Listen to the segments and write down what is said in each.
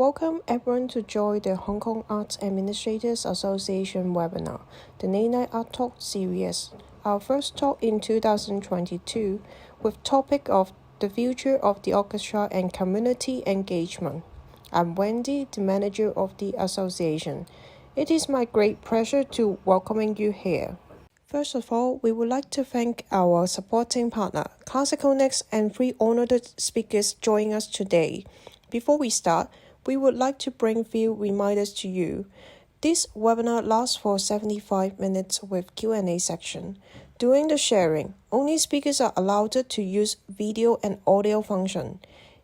Welcome everyone to join the Hong Kong Arts Administrators Association webinar, the Late Night Art Talk series. Our first talk in 2022 with topic of the future of the Orchestra and Community Engagement. I'm Wendy, the manager of the association. It is my great pleasure to welcoming you here. First of all, we would like to thank our supporting partner, Classical Next, and 3 honored speakers joining us today. Before we start, we would like to bring a few reminders to you. This webinar lasts for 75 minutes with Q&A section. During the sharing, only speakers are allowed to use video and audio function.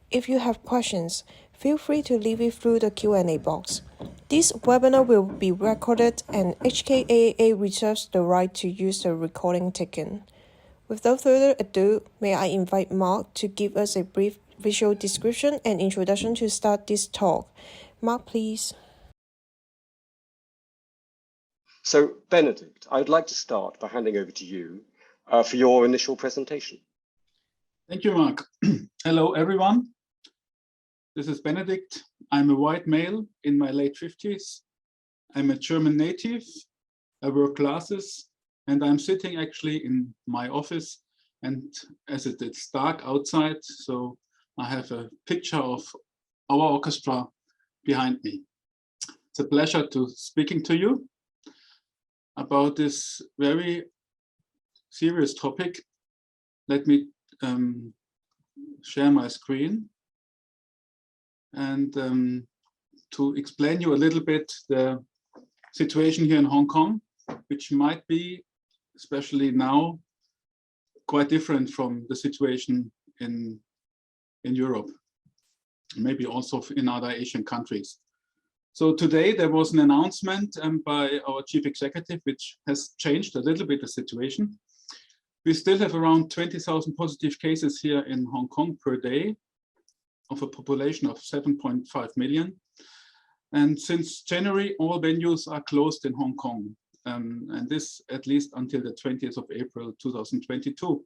If you have questions, feel free to leave it through the Q&A box. This webinar will be recorded and HKAAA reserves the right to use the recording taken. Without further ado, may I invite Mark to give us a brief visual description and introduction to start this talk. Mark, please. So, Benedict, I'd like to start by handing over to you for your initial presentation. Thank you, Mark. Hello, everyone. This is Benedict. I'm a white male in my late 50s. I'm a German native. I wear glasses, and I'm sitting actually in my office. And as it's dark outside, so I have a picture of our orchestra behind me. It's a pleasure to speaking to you about this very serious topic. Let me share my screen and to explain you a little bit the situation here in Hong Kong, which might be, especially now, quite different from the situation in Europe, maybe also in other Asian countries. So today there was an announcement by our chief executive, which has changed a little bit the situation. We still have around 20,000 positive cases here in Hong Kong per day of a population of 7.5 million. And since January, all venues are closed in Hong Kong. And this at least until the 20th of April, 2022.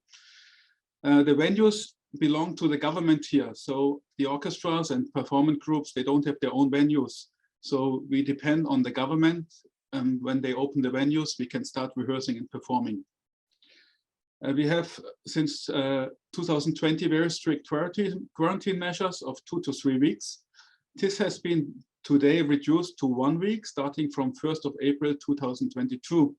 The venues belong to the government here. So the orchestras and performance groups, they don't have their own venues. So we depend on the government. When they open the venues, we can start rehearsing and performing. We have, since 2020, very strict quarantine measures of 2 to 3 weeks. This has been today reduced to 1 week, starting from 1st of April 2022.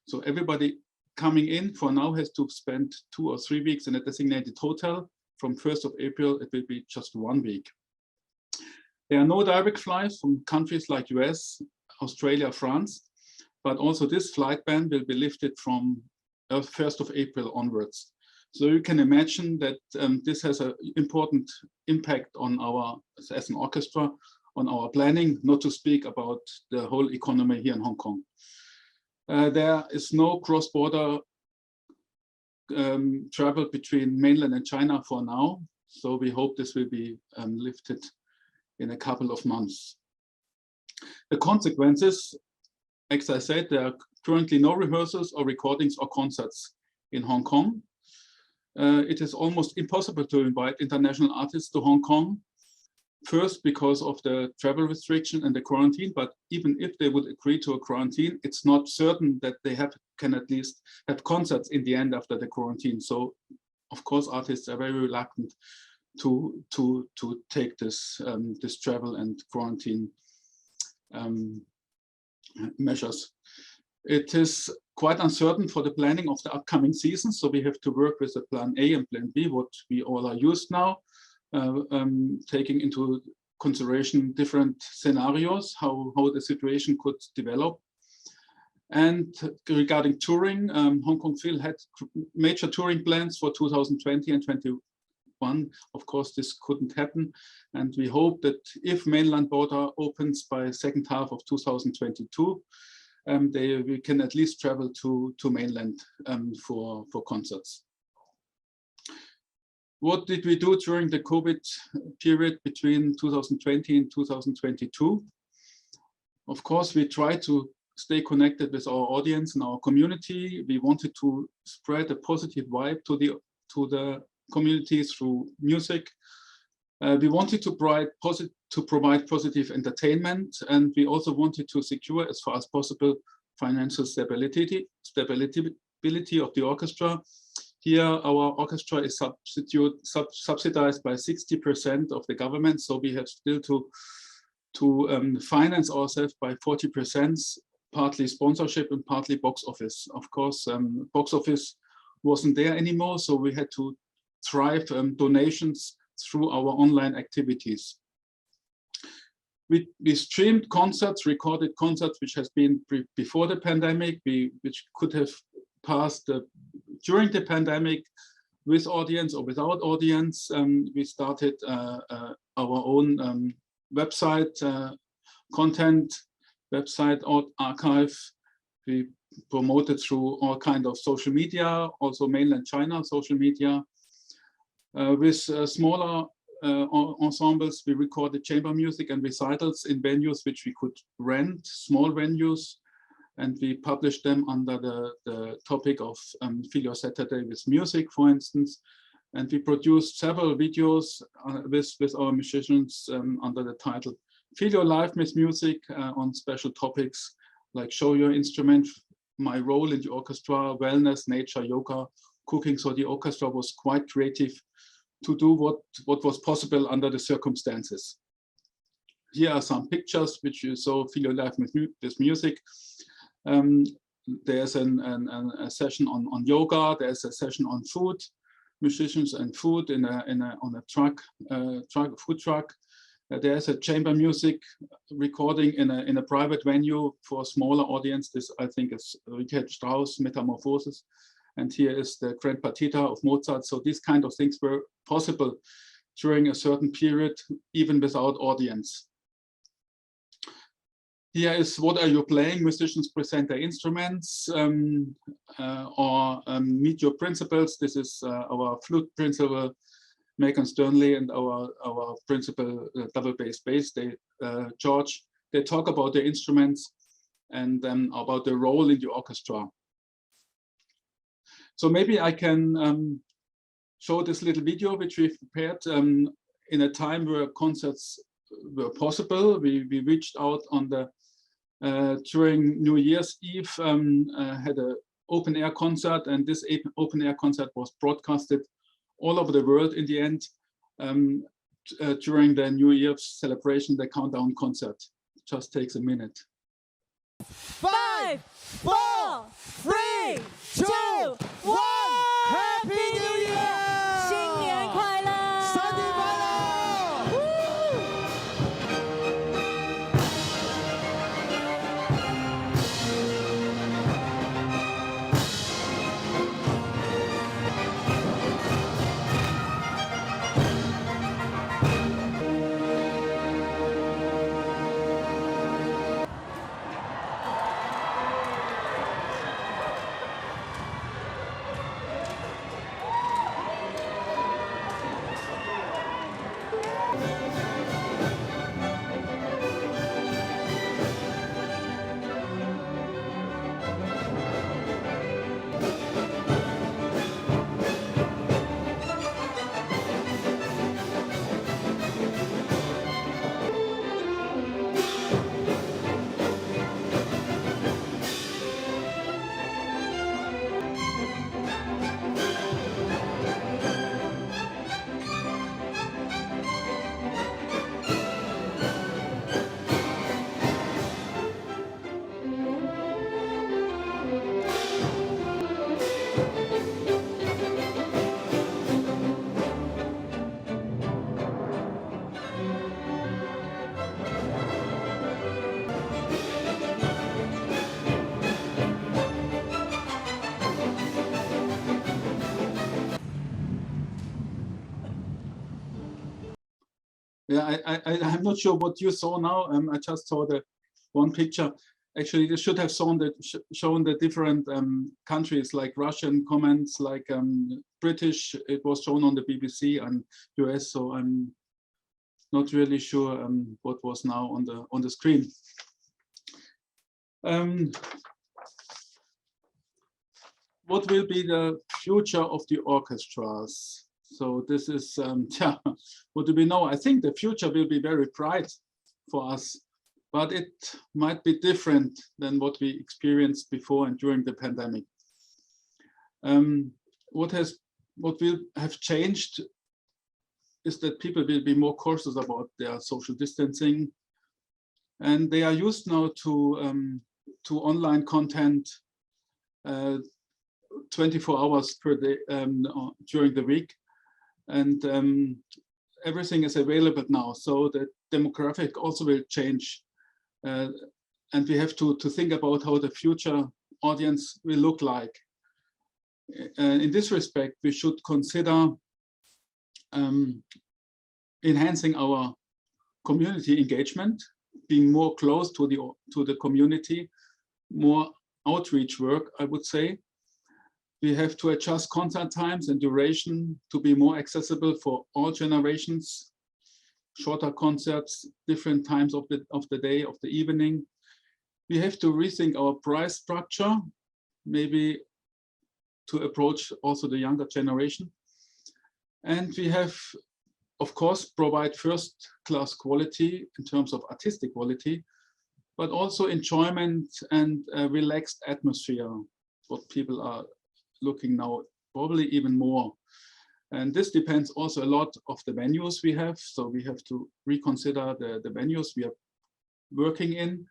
So everybody coming in for now has to spend 2 or 3 weeks in a designated hotel. From 1st of April, it will be just 1 week. There are no direct flights from countries like US, Australia, France, but also this flight ban will be lifted from 1st of April onwards. So you can imagine that this has an important impact on our, as an orchestra, on our planning, not to speak about the whole economy here in Hong Kong. There is no cross-border travel between mainland and China for now. So we hope this will be lifted in a couple of months. The consequences, as I said, there are currently no rehearsals or recordings or concerts in Hong Kong. It is almost impossible to invite international artists to Hong Kong. First, because of the travel restriction and the quarantine, but even if they would agree to a quarantine, it's not certain that they can at least have concerts in the end after the quarantine. So, of course, artists are very reluctant to take this this travel and quarantine measures. It is quite uncertain for the planning of the upcoming season, so we have to work with the plan A and plan B, what we all are used now. Taking into consideration different scenarios, how the situation could develop. And regarding touring, Hong Kong Phil had major touring plans for 2020 and 2021. Of course, this couldn't happen. And we hope that if mainland border opens by second half of 2022, we can at least travel to mainland for concerts. What did we do during the COVID period between 2020 and 2022? Of course, we tried to stay connected with our audience and our community. We wanted to spread a positive vibe to the community through music. We wanted to to provide positive entertainment, and we also wanted to secure as far as possible financial stability of the orchestra. Here, our orchestra is subsidized by 60% of the government, so we have still to finance ourselves by 40%, partly sponsorship and partly box office. Of course, box office wasn't there anymore, so we had to thrive donations through our online activities. We streamed concerts, recorded concerts, which has been before the pandemic, which could have passed during the pandemic with audience or without audience. We started our own website content, website archive. We promoted through all kinds of social media, also mainland China social media. With smaller ensembles, we recorded chamber music and recitals in venues which we could rent, small venues, and we published them under the topic of Fill Your Saturday with Music, for instance. And we produced several videos with our musicians under the title Fill Your Life with Music on special topics like Show Your Instrument, My Role in the Orchestra, Wellness, Nature, Yoga, Cooking. So the orchestra was quite creative to do what was possible under the circumstances. Here are some pictures which you saw Fill Your Life with Music. There's a session on yoga. There's a session on food, musicians and food on a food truck. There's a chamber music recording in a private venue for a smaller audience. This, I think, is Richard Strauss' Metamorphosis. And here is the Grand Partita of Mozart. So these kind of things were possible during a certain period, even without audience. Here is What Are You Playing? Musicians present their instruments or meet your principals. This is our flute principal, Megan Sternley, and our principal, double bass, George. They talk about their instruments and about the role in the orchestra. So maybe I can show this little video which we've prepared in a time where concerts were possible. We reached out on the during New Year's Eve, had an open air concert, and this open air concert was broadcasted all over the world in the end during the New Year's celebration, the countdown concert. It just takes a minute. 5, 4, 3, 2, 1. Happy New Year! 新年快乐！新年快乐！ Yeah, I'm not sure what you saw now. I just saw the one picture. Actually, they should have shown the different countries, like Russian comments, like British. It was shown on the BBC and US. So I'm not really sure what was now on the screen. What will be the future of the orchestras? So this is, yeah, what do we know? I think the future will be very bright for us, but it might be different than what we experienced before and during the pandemic. What will have changed is that people will be more cautious about their social distancing, and they are used now to online content 24 hours per day during the week, and everything is available now. So the demographic also will change, and we have to think about how the future audience will look like. In this respect, we should consider enhancing our community engagement, being more close to the community, more outreach work, I would say. We have to adjust concert times and duration to be more accessible for all generations, shorter concerts, different times of the day, of the evening. We have to rethink our price structure, maybe to approach also the younger generation. And we have, of course, provide first-class quality in terms of artistic quality, but also enjoyment and a relaxed atmosphere, what people are looking now, probably even more. And this depends also a lot of the venues we have. So we have to reconsider the venues we are working in.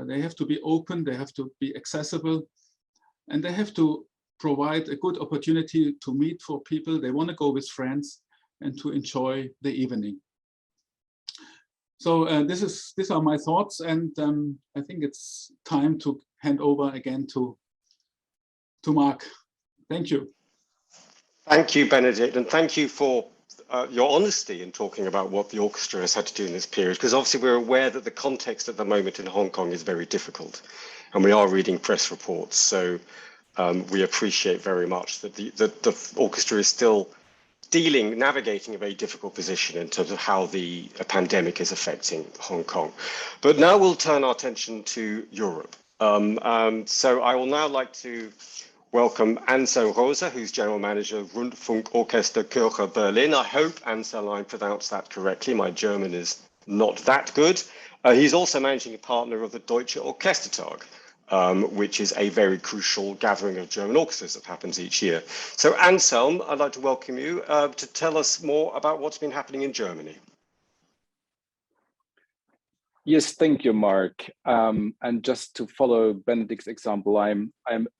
They have to be open, they have to be accessible, and they have to provide a good opportunity to meet for people. They want to go with friends and to enjoy the evening. So these are my thoughts, and I think it's time to hand over again to Mark. Thank you. Thank you, Benedict, and thank you for your honesty in talking about what the orchestra has had to do in this period, because obviously we're aware that the context at the moment in Hong Kong is very difficult, and we are reading press reports. So we appreciate very much that the orchestra is still navigating a very difficult position in terms of how the pandemic is affecting Hong Kong. But now we'll turn our attention to Europe. So I will now like to welcome Ansel Rosa, who's General Manager of Rundfunk Orchester Chöre Berlin. I hope, Ansel, I pronounced that correctly. My German is not that good. He's also managing partner of the Deutsche Orchestertag, which is a very crucial gathering of German orchestras that happens each year. So Anselm, I'd like to welcome you to tell us more about what's been happening in Germany. Yes, thank you, Mark. And just to follow Benedict's example, I'm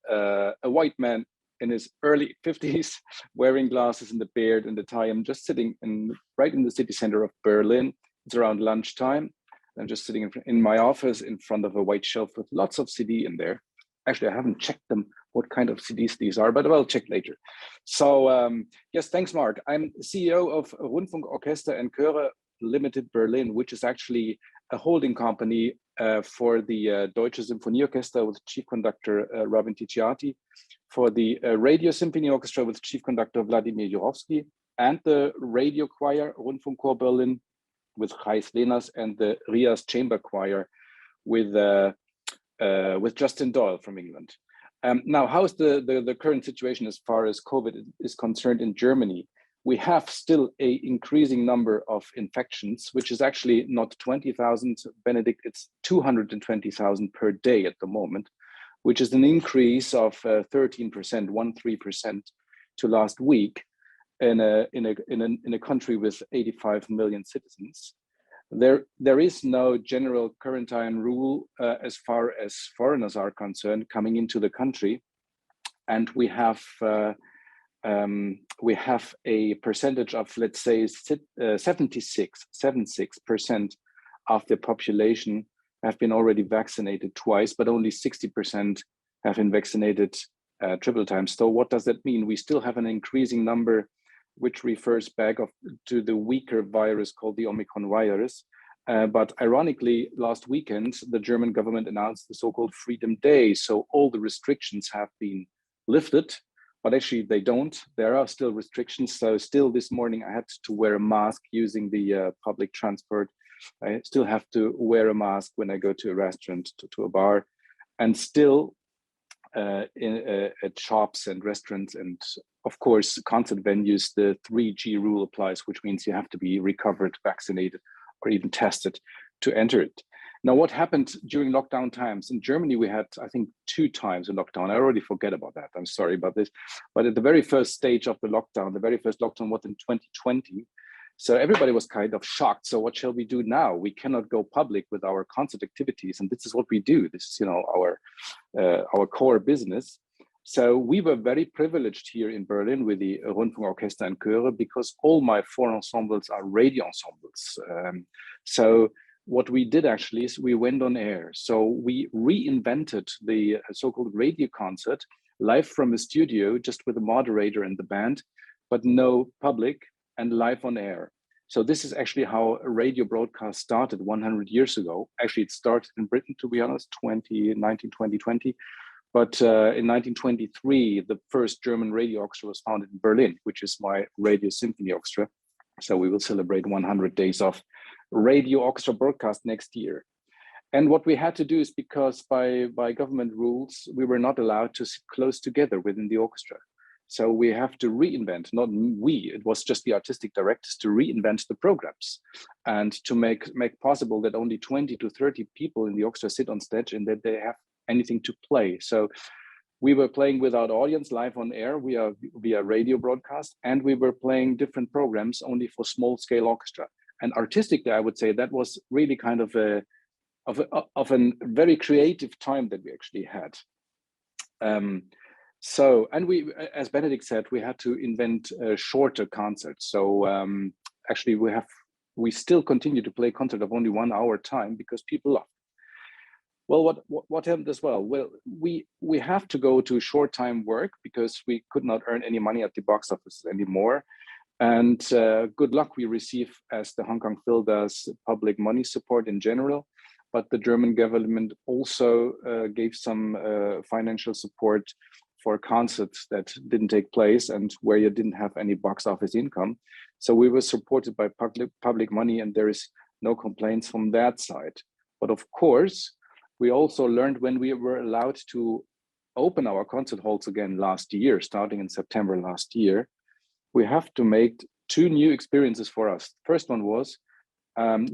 a white man in his early 50s, wearing glasses and the beard and the tie. I'm just sitting right in the city center of Berlin. It's around lunchtime. I'm just sitting in my office in front of a white shelf with lots of CD in there. Actually, I haven't checked them, what kind of CDs these are, but I'll check later. So yes, thanks, Mark. I'm CEO of Rundfunk Orchester and Chöre Limited Berlin, which is actually a holding company for the Deutsche Symphonieorchester with chief conductor Robin Ticciati, for the Radio Symphony Orchestra with chief conductor Vladimir Jurovsky, and the radio choir Rundfunkchor Berlin with Gijs Lenas, and the Rias Chamber Choir with Justin Doyle from England. Now, how is the current situation as far as COVID is concerned in Germany? We have still an increasing number of infections, which is actually not 20,000, Benedict, it's 220,000 per day at the moment, which is an increase of 13% to last week in a country with 85 million citizens. There is no general quarantine rule as far as foreigners are concerned coming into the country, and we have a percentage of, let's say, 76% of the population have been already vaccinated twice, but only 60% have been vaccinated triple times. So what does that mean? We still have an increasing number, which refers back to the weaker virus called the Omicron virus. But ironically, last weekend, the German government announced the so-called Freedom Day. So all the restrictions have been lifted, but actually they don't. There are still restrictions. So still this morning, I had to wear a mask using the public transport. I still have to wear a mask when I go to a restaurant, to a bar. And still, at shops and restaurants, and of course concert venues. The 3G rule applies, which means you have to be recovered, vaccinated, or even tested to enter it. Now, what happened during lockdown times? In Germany, we had, I think, 2 times in lockdown. I already forget about that. I'm sorry about this. But at the very first stage of the lockdown, the very first lockdown was in 2020. So everybody was kind of shocked. So what shall we do now? We cannot go public with our concert activities. And this is what we do. This is, our core business. So we were very privileged here in Berlin with the Rundfunk Orchestra and Chöre, because all my 4 ensembles are radio ensembles. So what we did actually is we went on air. So we reinvented the so-called radio concert live from a studio, just with a moderator and the band, but no public, and live on air. So this is actually how a radio broadcast started 100 years ago. Actually, it started in Britain, to be honest, 2019, 2020. But in 1923, the first German radio orchestra was founded in Berlin, which is my radio symphony orchestra. So we will celebrate 100 days of radio orchestra broadcast next year. And what we had to do is, because by government rules, we were not allowed to sit close together within the orchestra. So we have to reinvent, not we, it was just the artistic directors, to reinvent the programs and to make possible that only 20 to 30 people in the orchestra sit on stage and that they have anything to play. So we were playing without audience, live on air via radio broadcast, and we were playing different programs only for small scale orchestra. And artistically, I would say that was really kind of a very creative time that we actually had. So, and we, as Benedict said, we had to invent shorter concerts. So actually we still continue to play concert of only 1 hour time because people love. Well, what happened as well? Well, we have to go to short time work because we could not earn any money at the box office anymore. And good luck we receive, as the Hong Kong Phil does, public money support in general. But the German government also gave some financial support for concerts that didn't take place and where you didn't have any box office income. So we were supported by public money, and there is no complaints from that side. But of course, we also learned when we were allowed to open our concert halls again last year, starting in September last year, we have to make 2 new experiences for us. First one was,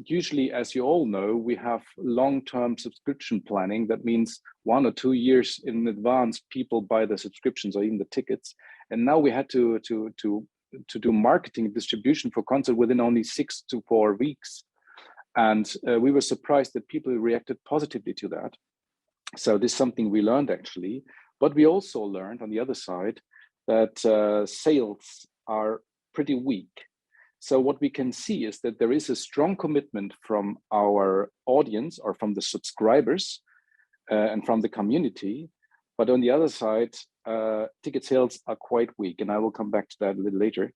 usually, as you all know, we have long-term subscription planning. That means 1 or 2 years in advance, people buy the subscriptions or even the tickets. And now we had to do marketing and distribution for concert within only 6 to 4 weeks. And we were surprised that people reacted positively to that. So this is something we learned actually. But we also learned on the other side that sales are pretty weak. So what we can see is that there is a strong commitment from our audience or from the subscribers and from the community. But on the other side, ticket sales are quite weak. And I will come back to that a little later.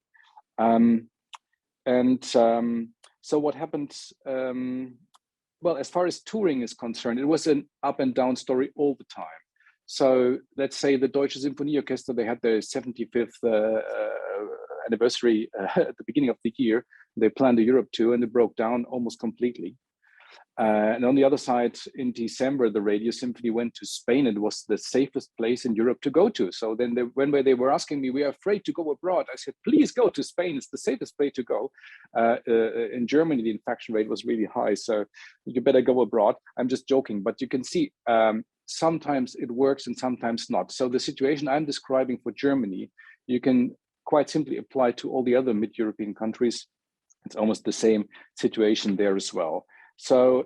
So what happened? Well, as far as touring is concerned, it was an up and down story all the time. So let's say the Deutsche Symphonieorchester, they had their 75th anniversary at the beginning of the year. They planned a Europe tour and it broke down almost completely. And on the other side, in December, the Radio Symphony went to Spain. It was the safest place in Europe to go to. So then when they were asking me, we are afraid to go abroad. I said, please go to Spain. It's the safest place to go. In Germany, the infection rate was really high. So you better go abroad. I'm just joking, but you can see sometimes it works and sometimes not. So the situation I'm describing for Germany, you can quite simply apply to all the other mid-European countries. It's almost the same situation there as well. So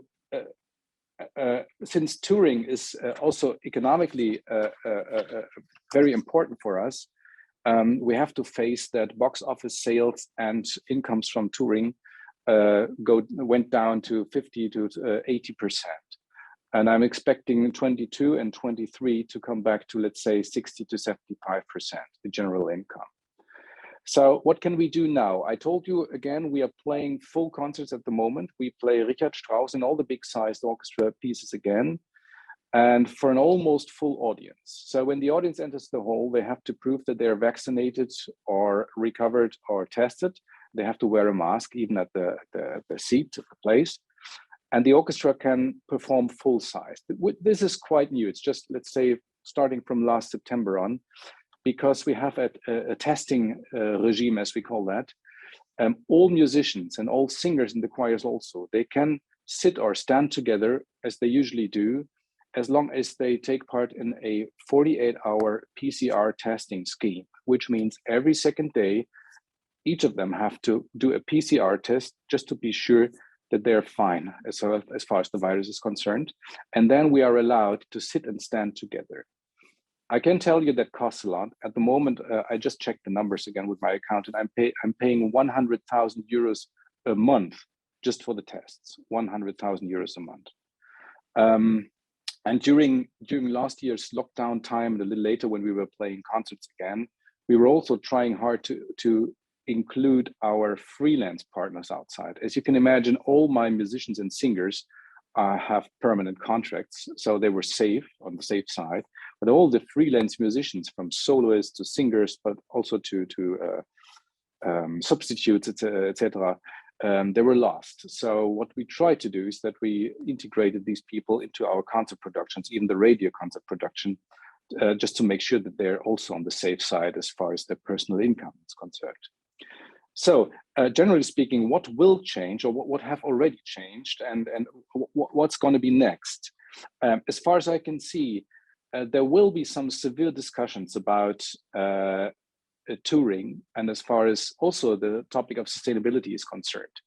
since touring is also economically very important for us, we have to face that box office sales and incomes from touring went down to 50 to 80%. And I'm expecting 22 and 23 to come back to, let's say, 60 to 75%, the general income. So what can we do now? I told you again, we are playing full concerts at the moment. We play Richard Strauss and all the big sized orchestra pieces again, and for an almost full audience. So when the audience enters the hall, they have to prove that they're vaccinated or recovered or tested. They have to wear a mask even at the seat of the place. And the orchestra can perform full size. This is quite new. It's just, let's say, starting from last September on, because we have a testing regime, as we call that. All musicians and all singers in the choirs also, they can sit or stand together as they usually do, as long as they take part in a 48-hour PCR testing scheme, which means every second day, each of them have to do a PCR test just to be sure that they're fine as far as the virus is concerned. And then we are allowed to sit and stand together. I can tell you that costs a lot. At the moment, I just checked the numbers again with my accountant. I'm paying 100,000 euros a month just for the tests, 100,000 euros a month. And during last year's lockdown time and a little later when we were playing concerts again, we were also trying hard to include our freelance partners outside. As you can imagine, all my musicians and singers have permanent contracts, so they were safe, on the safe side. But all the freelance musicians, from soloists to singers, but also to substitutes, etc., they were lost. So what we tried to do is that we integrated these people into our concert productions, even the radio concert production, just to make sure that they're also on the safe side as far as their personal income is concerned. So generally speaking, what will change, or what have already changed, and what's going to be next? As far as I can see, there will be some severe discussions about touring, and as far as also the topic of sustainability is concerned.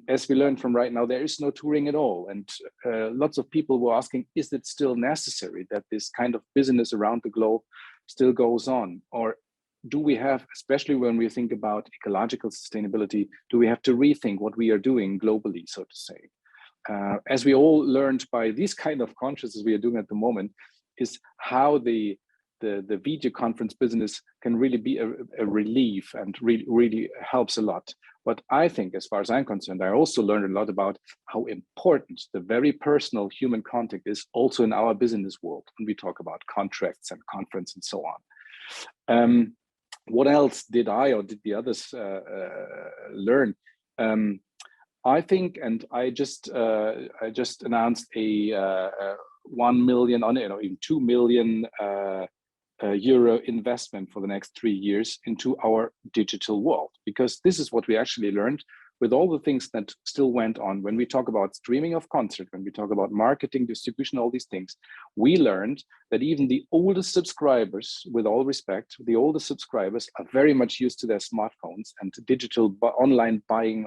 As we learned from right now, there is no touring at all, and lots of people were asking, is it still necessary that this kind of business around the globe still goes on? Or do we have, especially when we think about ecological sustainability, do we have to rethink what we are doing globally, so to say? As we all learned by these kind of conferences we are doing at the moment, is how the video conference business can really be a relief and really helps a lot. But I think, as far as I'm concerned, I also learned a lot about how important the very personal human contact is also in our business world when we talk about contracts and conference and so on. What else did I or did the others learn? I think, and I just announced a 1 million, in 2 million euro investment for the next 3 years into our digital world, because this is what we actually learned with all the things that still went on. When we talk about streaming of concert, when we talk about marketing, distribution, all these things, we learned that even the oldest subscribers, with all respect, the oldest subscribers are very much used to their smartphones and to digital online buying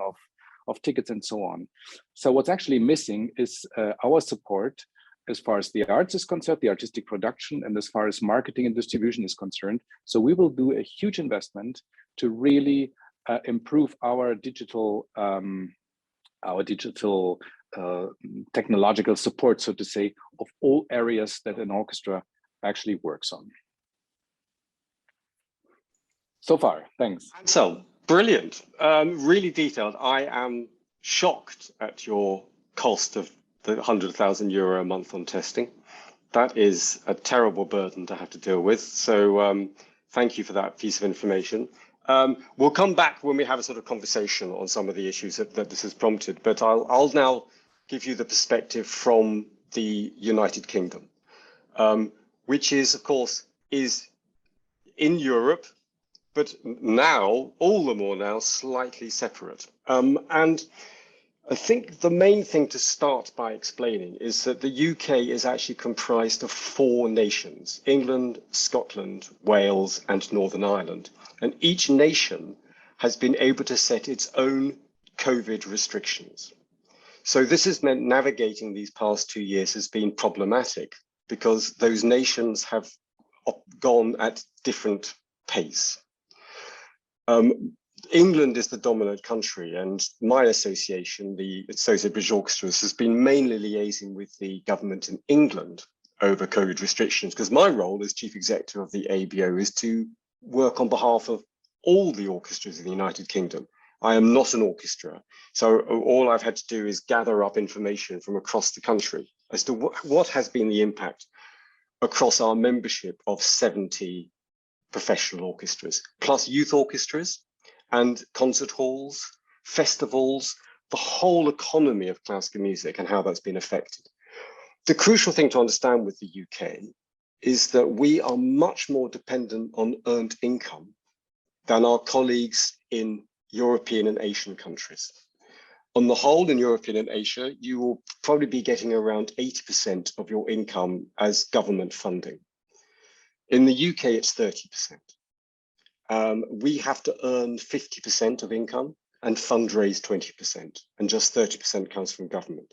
of tickets and so on. So what's actually missing is our support as far as the arts is concerned, the artistic production, and as far as marketing and distribution is concerned. So we will do a huge investment to really improve our digital technological support, so to say, of all areas that an orchestra actually works on. So far, thanks. So brilliant, really detailed. I am shocked at your cost of the 100,000 euro a month on testing. That is a terrible burden to have to deal with. So thank you for that piece of information. We'll come back when we have a sort of conversation on some of the issues that this has prompted, but I'll now give you the perspective from the United Kingdom, which is, of course, is in Europe, but now, all the more now, slightly separate. And I think the main thing to start by explaining is that the UK is actually comprised of 4 nations: England, Scotland, Wales, and Northern Ireland. And each nation has been able to set its own COVID restrictions. So this has meant navigating these past 2 years has been problematic because those nations have gone at different pace. England is the dominant country, and my association, the Associated British Orchestras, has been mainly liaising with the government in England over COVID restrictions, because my role as chief executive of the ABO is to work on behalf of all the orchestras in the United Kingdom. I am not an orchestra, so all I've had to do is gather up information from across the country as to what has been the impact across our membership of 70 professional orchestras, plus youth orchestras and concert halls, festivals, the whole economy of classical music and how that's been affected. The crucial thing to understand with the UK is that we are much more dependent on earned income than our colleagues in European and Asian countries. On the whole, in European and Asia, you will probably be getting around 80% of your income as government funding. In the UK, it's 30%. We have to earn 50% of income and fundraise 20%, and just 30% comes from government.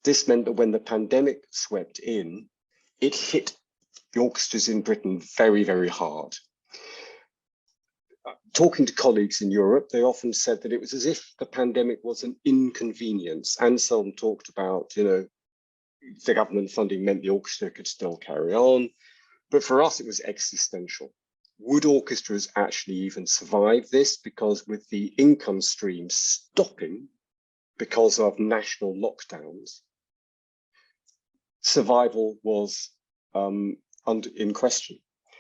This meant that when the pandemic swept in, it hit the orchestras in Britain very, very hard. Talking to colleagues in Europe, they often said that it was as if the pandemic was an inconvenience. Anselm talked about, the government funding meant the orchestra could still carry on. But for us, it was existential. Would orchestras actually even survive this? Because with the income stream stopping because of national lockdowns, survival was in question.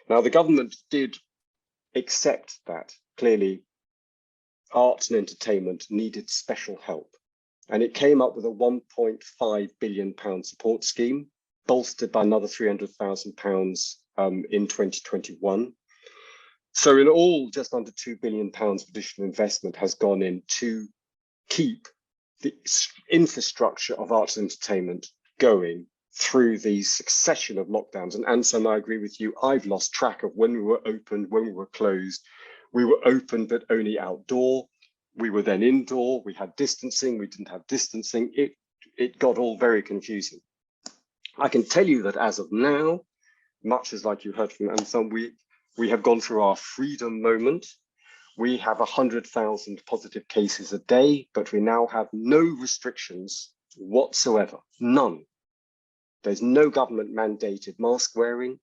Now, the government did accept that clearly arts and entertainment needed special help. And it came up with a £1.5 billion support scheme, bolstered by another £300,000 in 2021. So in all, just under £2 billion of additional investment has gone in to keep the infrastructure of arts and entertainment going through the succession of lockdowns. And Anselm, I agree with you, I've lost track of when we were open, when we were closed. We were open, but only outdoor. We were then indoor, we had distancing, we didn't have distancing. It got all very confusing. I can tell you that as of now, much as like you heard from Anselm, we have gone through our freedom moment. We have 100,000 positive cases a day, but we now have no restrictions whatsoever, none. There's no government mandated mask wearing,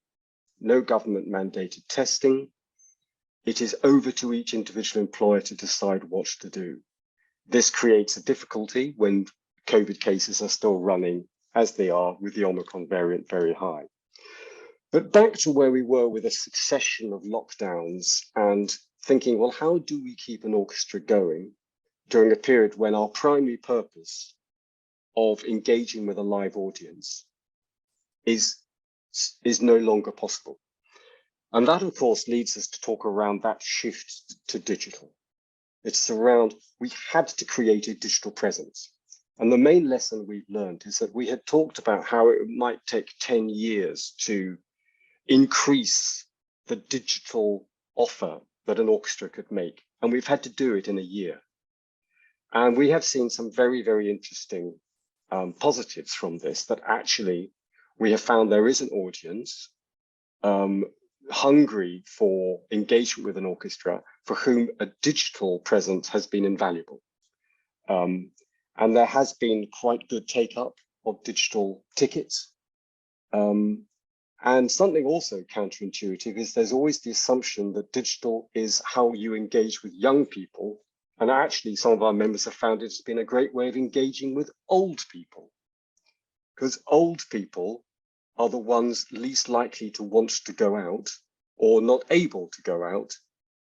no government mandated testing. It is over to each individual employer to decide what to do. This creates a difficulty when COVID cases are still running as they are, with the Omicron variant very high. But back to where we were with a succession of lockdowns and thinking, well, how do we keep an orchestra going during a period when our primary purpose of engaging with a live audience is no longer possible? And that, of course, leads us to talk around that shift to digital. It's around, we had to create a digital presence. And the main lesson we've learned is that we had talked about how it might take 10 years to increase the digital offer that an orchestra could make. And we've had to do it in a year. And we have seen some very, very interesting positives from this, that actually we have found there is an audience hungry for engagement with an orchestra, for whom a digital presence has been invaluable. And there has been quite good take-up of digital tickets. And something also counterintuitive is there's always the assumption that digital is how you engage with young people. And actually, some of our members have found it's been a great way of engaging with old people, because old people are the ones least likely to want to go out or not able to go out.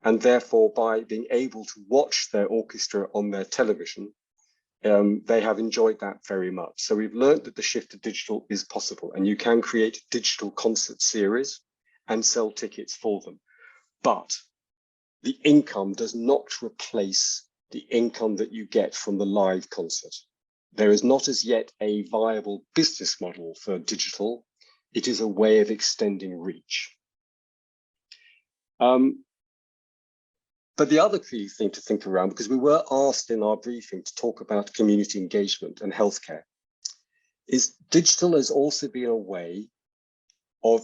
And therefore, by being able to watch their orchestra on their television, they have enjoyed that very much. So we've learned that the shift to digital is possible, and you can create a digital concert series and sell tickets for them. But the income does not replace the income that you get from the live concert. There is not as yet a viable business model for digital. It is a way of extending reach. But the other key thing to think around, because we were asked in our briefing to talk about community engagement and healthcare, is digital has also been a way of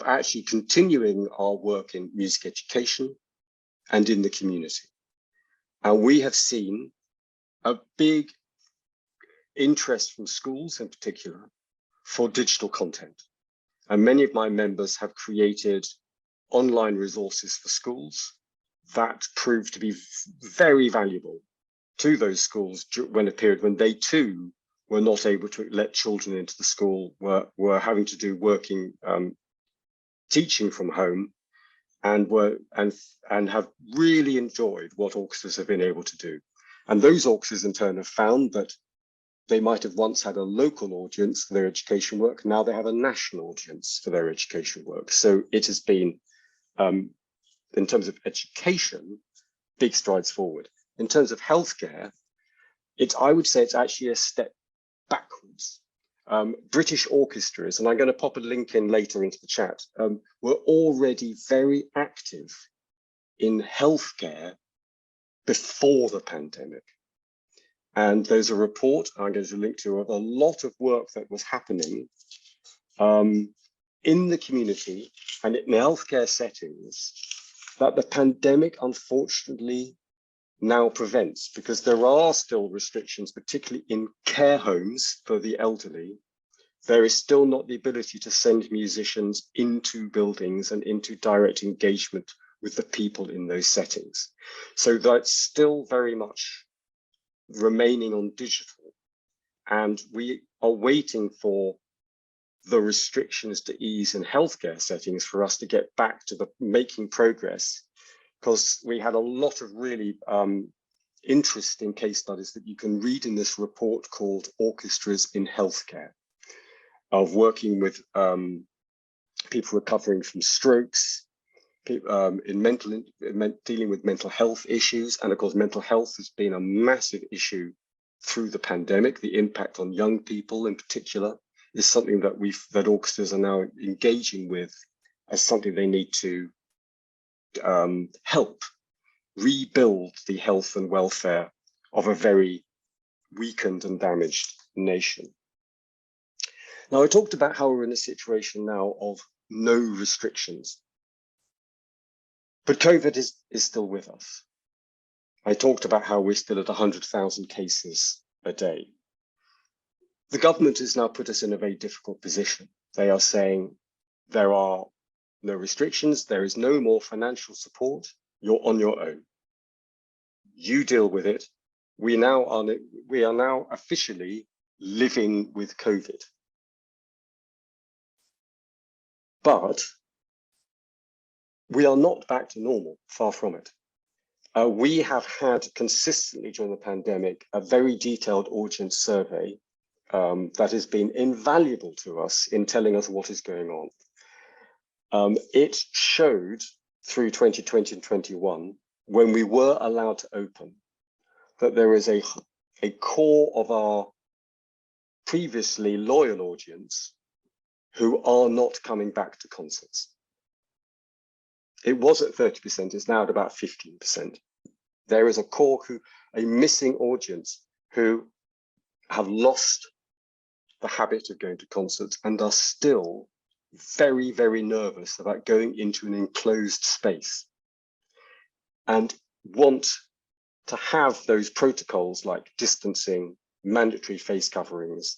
actually continuing our work in music education and in the community. And we have seen a big interest from schools in particular for digital content. And many of my members have created online resources for schools that proved to be very valuable to those schools when a period when they too were not able to let children into the school, were having to do working teaching from home, and have really enjoyed what orchestras have been able to do. And those orchestras in turn have found that they might have once had a local audience for their education work. Now they have a national audience for their education work. So it has been, in terms of education, big strides forward. In terms of healthcare, I would say it's actually a step backwards. British orchestras, and I'm going to pop a link in later into the chat, were already very active in healthcare before the pandemic. And there's a report I'm going to link to of a lot of work that was happening in the community and in healthcare settings that the pandemic unfortunately now prevents, because there are still restrictions, particularly in care homes for the elderly. There is still not the ability to send musicians into buildings and into direct engagement with the people in those settings. So that's still very much remaining on digital. And we are waiting for the restrictions to ease in healthcare settings for us to get back to the making progress, because we had a lot of really interesting case studies that you can read in this report called Orchestras in Healthcare, of working with people recovering from strokes, dealing with mental health issues. And of course, mental health has been a massive issue through the pandemic. The impact on young people in particular is something that orchestras are now engaging with as something they need to help rebuild the health and welfare of a very weakened and damaged nation. Now, I talked about how we're in a situation now of no restrictions, but COVID is still with us. I talked about how we're still at 100,000 cases a day. The government has now put us in a very difficult position. They are saying there are no restrictions, there is no more financial support, you're on your own. You deal with it. We are now officially living with COVID. But we are not back to normal, far from it. We have had consistently during the pandemic a very detailed audience survey that has been invaluable to us in telling us what is going on. It showed through 2020 and 21, when we were allowed to open, that there is a core of our previously loyal audience who are not coming back to concerts. It was at 30%, it's now at about 15%. There is a core a missing audience who have lost the habit of going to concerts and are still very, very nervous about going into an enclosed space and want to have those protocols like distancing, mandatory face coverings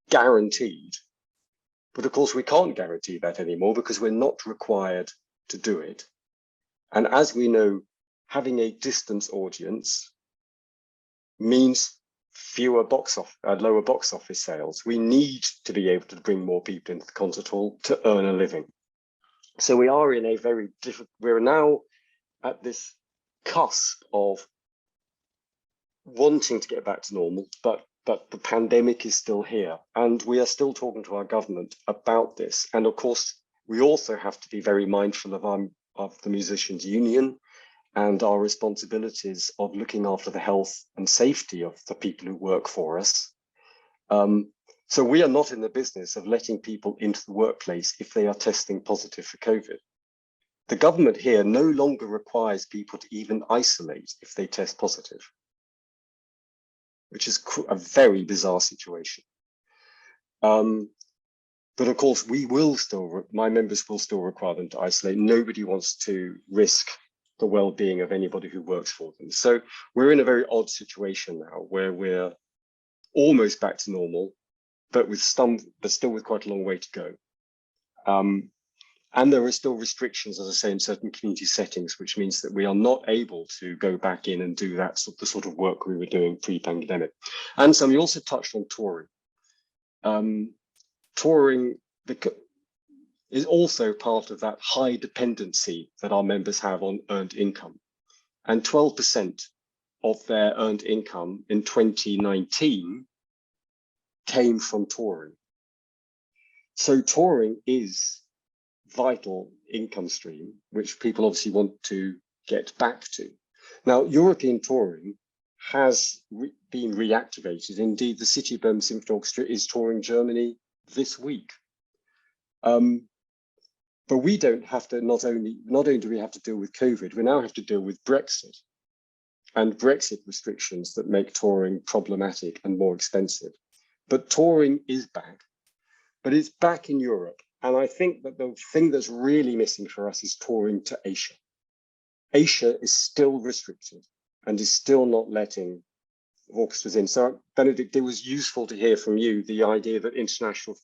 guaranteed. But of course, we can't guarantee that anymore because we're not required to do it. And as we know, having a distance audience means lower box office sales. We need to be able to bring more people into the concert hall to earn a living. So we are in a very different, we're now at this cusp of wanting to get back to normal, but the pandemic is still here. And we are still talking to our government about this. And of course, we also have to be very mindful of the musicians' union and our responsibilities of looking after the health and safety of the people who work for us. So we are not in the business of letting people into the workplace if they are testing positive for COVID. The government here no longer requires people to even isolate if they test positive, which is a very bizarre situation. But of course, my members will still require them to isolate. Nobody wants to risk the well-being of anybody who works for them. So we're in a very odd situation now where we're almost back to normal, but still with quite a long way to go. And there are still restrictions, as I say, in certain community settings, which means that we are not able to go back in and do the sort of work we were doing pre-pandemic. And so we also touched on touring. Touring is also part of that high dependency that our members have on earned income. And 12% of their earned income in 2019 came from touring. So touring is vital income stream, which people obviously want to get back to. Now, European touring has been reactivated. Indeed, the City of Birmingham Symphony Orchestra is touring Germany this week. But we don't have to, not only do we have to deal with COVID, we now have to deal with Brexit and Brexit restrictions that make touring problematic and more expensive. But touring is back, but it's back in Europe. And I think that the thing that's really missing for us is touring to Asia. Asia is still restricted and is still not letting orchestras in. So Benedict, it was useful to hear from you the idea that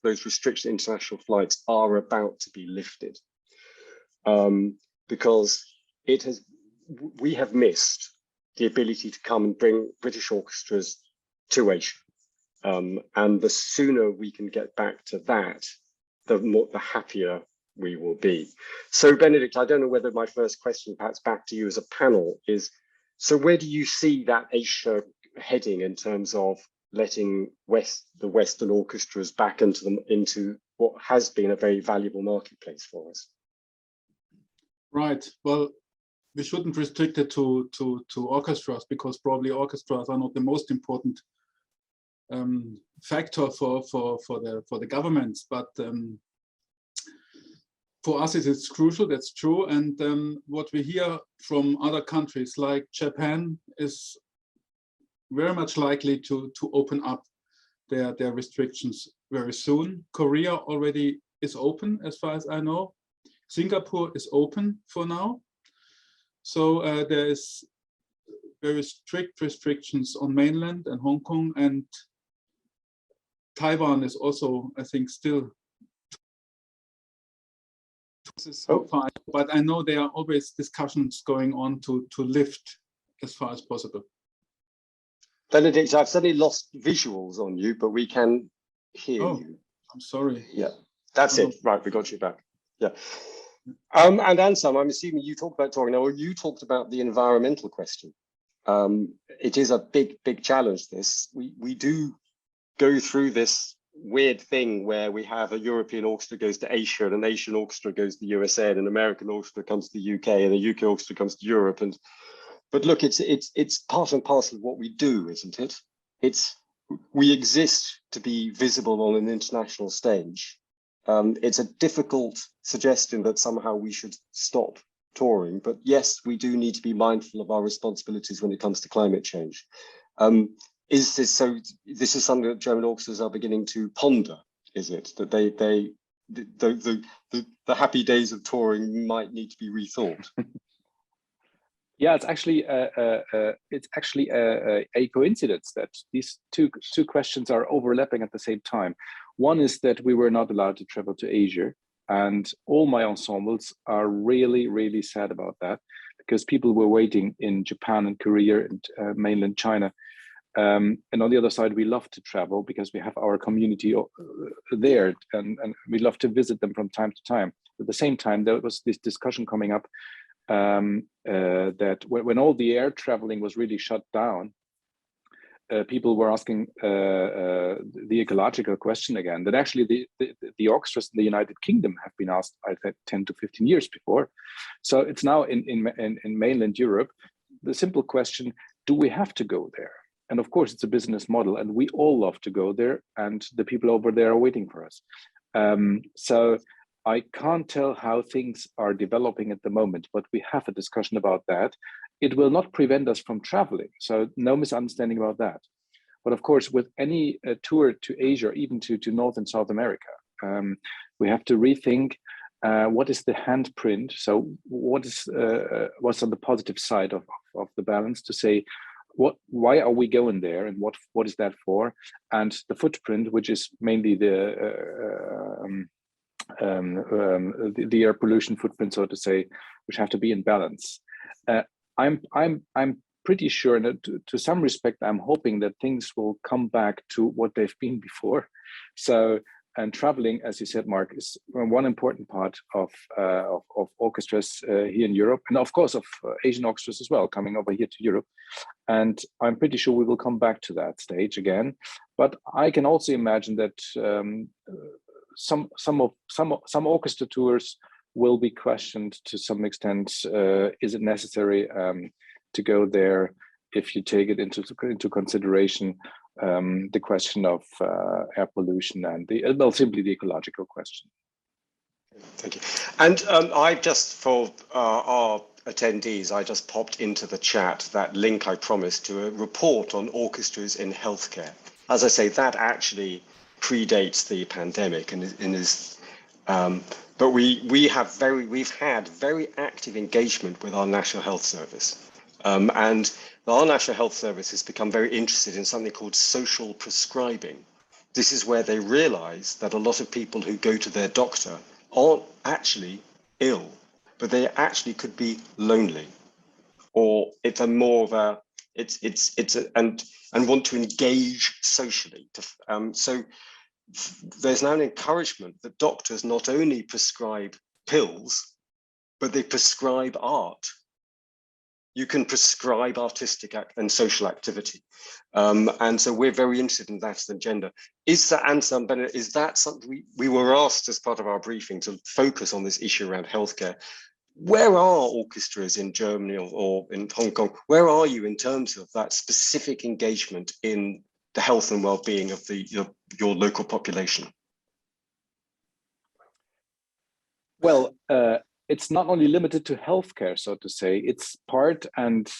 those restricted international flights are about to be lifted, because we have missed the ability to come and bring British orchestras to Asia. And the sooner we can get back to that, the happier we will be. So Benedict, I don't know whether my first question, perhaps back to you as a panel, is, so where do you see that Asia heading in terms of letting the Western orchestras back into what has been a very valuable marketplace for us? Right. Well, we shouldn't restrict it to orchestras, because probably orchestras are not the most important factor for the governments, but for us it is crucial. That's true. And what we hear from other countries like Japan is very much likely to open up their restrictions very soon. Korea already is open, as far as I know. Singapore is open for now. So there is very strict restrictions on mainland and Hong Kong, and Taiwan is also, I think, still so far. But I know there are always discussions going on to lift as far as possible. Benedict, I've suddenly lost visuals on you, but we can hear you. I'm sorry. Yeah, that's it. Right, we got you back. Yeah. And Ansam, I'm assuming you talked about touring now, or you talked about the environmental question. It is a big challenge, this. We do go through this weird thing where we have a European orchestra goes to Asia, and an Asian orchestra goes to the USA, and an American orchestra comes to the UK, and a UK orchestra comes to Europe. But look, it's part and parcel of what we do, isn't it? We exist to be visible on an international stage. It's a difficult suggestion that somehow we should stop touring, but yes, we do need to be mindful of our responsibilities when it comes to climate change. This is something that German orchestras are beginning to ponder, is it? That the happy days of touring might need to be rethought? Yeah, it's actually a coincidence that these two questions are overlapping at the same time. One is that we were not allowed to travel to Asia, and all my ensembles are really sad about that, because people were waiting in Japan and Korea and mainland China. And on the other side, we love to travel because we have our community there, and we love to visit them from time to time. At the same time, there was this discussion coming up that when all the air traveling was really shut down, people were asking the ecological question again, that actually the orchestras in the United Kingdom have been asked, I think, 10 to 15 years before. So it's now in mainland Europe, the simple question, do we have to go there? And of course, it's a business model, and we all love to go there, and the people over there are waiting for us. So I can't tell how things are developing at the moment, but we have a discussion about that. It will not prevent us from traveling, so no misunderstanding about that. But of course, with any tour to Asia, even to North and South America, we have to rethink what is the handprint. So what's on the positive side of the balance, to say, why are we going there, and what is that for? And the footprint, which is mainly the air pollution footprint, so to say, which have to be in balance. I'm pretty sure that to some respect, I'm hoping that things will come back to what they've been before. So, and traveling, as you said, Mark, is one important part of orchestras here in Europe, and of course of Asian orchestras as well, coming over here to Europe. And I'm pretty sure we will come back to that stage again. But I can also imagine that some orchestra tours will be questioned to some extent. Is it necessary to go there if you take it into consideration the question of air pollution and simply the ecological question? Thank you. And I just, for our attendees, I just popped into the chat that link I promised to a report on orchestras in healthcare. As I say, that actually predates the pandemic and is but we've had very active engagement with our National Health Service. And our National Health Service has become very interested in something called social prescribing. This is where they realize that a lot of people who go to their doctor aren't actually ill, but they actually could be lonely, or it's a more of a and want to engage socially. So there's now an encouragement that doctors not only prescribe pills, but they prescribe art. You can prescribe artistic and social activity. And so we're very interested in that as an agenda. Is that, and Bennett, is that something we were asked as part of our briefing to focus on this issue around healthcare? Where are orchestras in Germany or in Hong Kong? Where are you in terms of that specific engagement in the health and well-being of your local population? Well, it's not only limited to healthcare, so to say. It's part of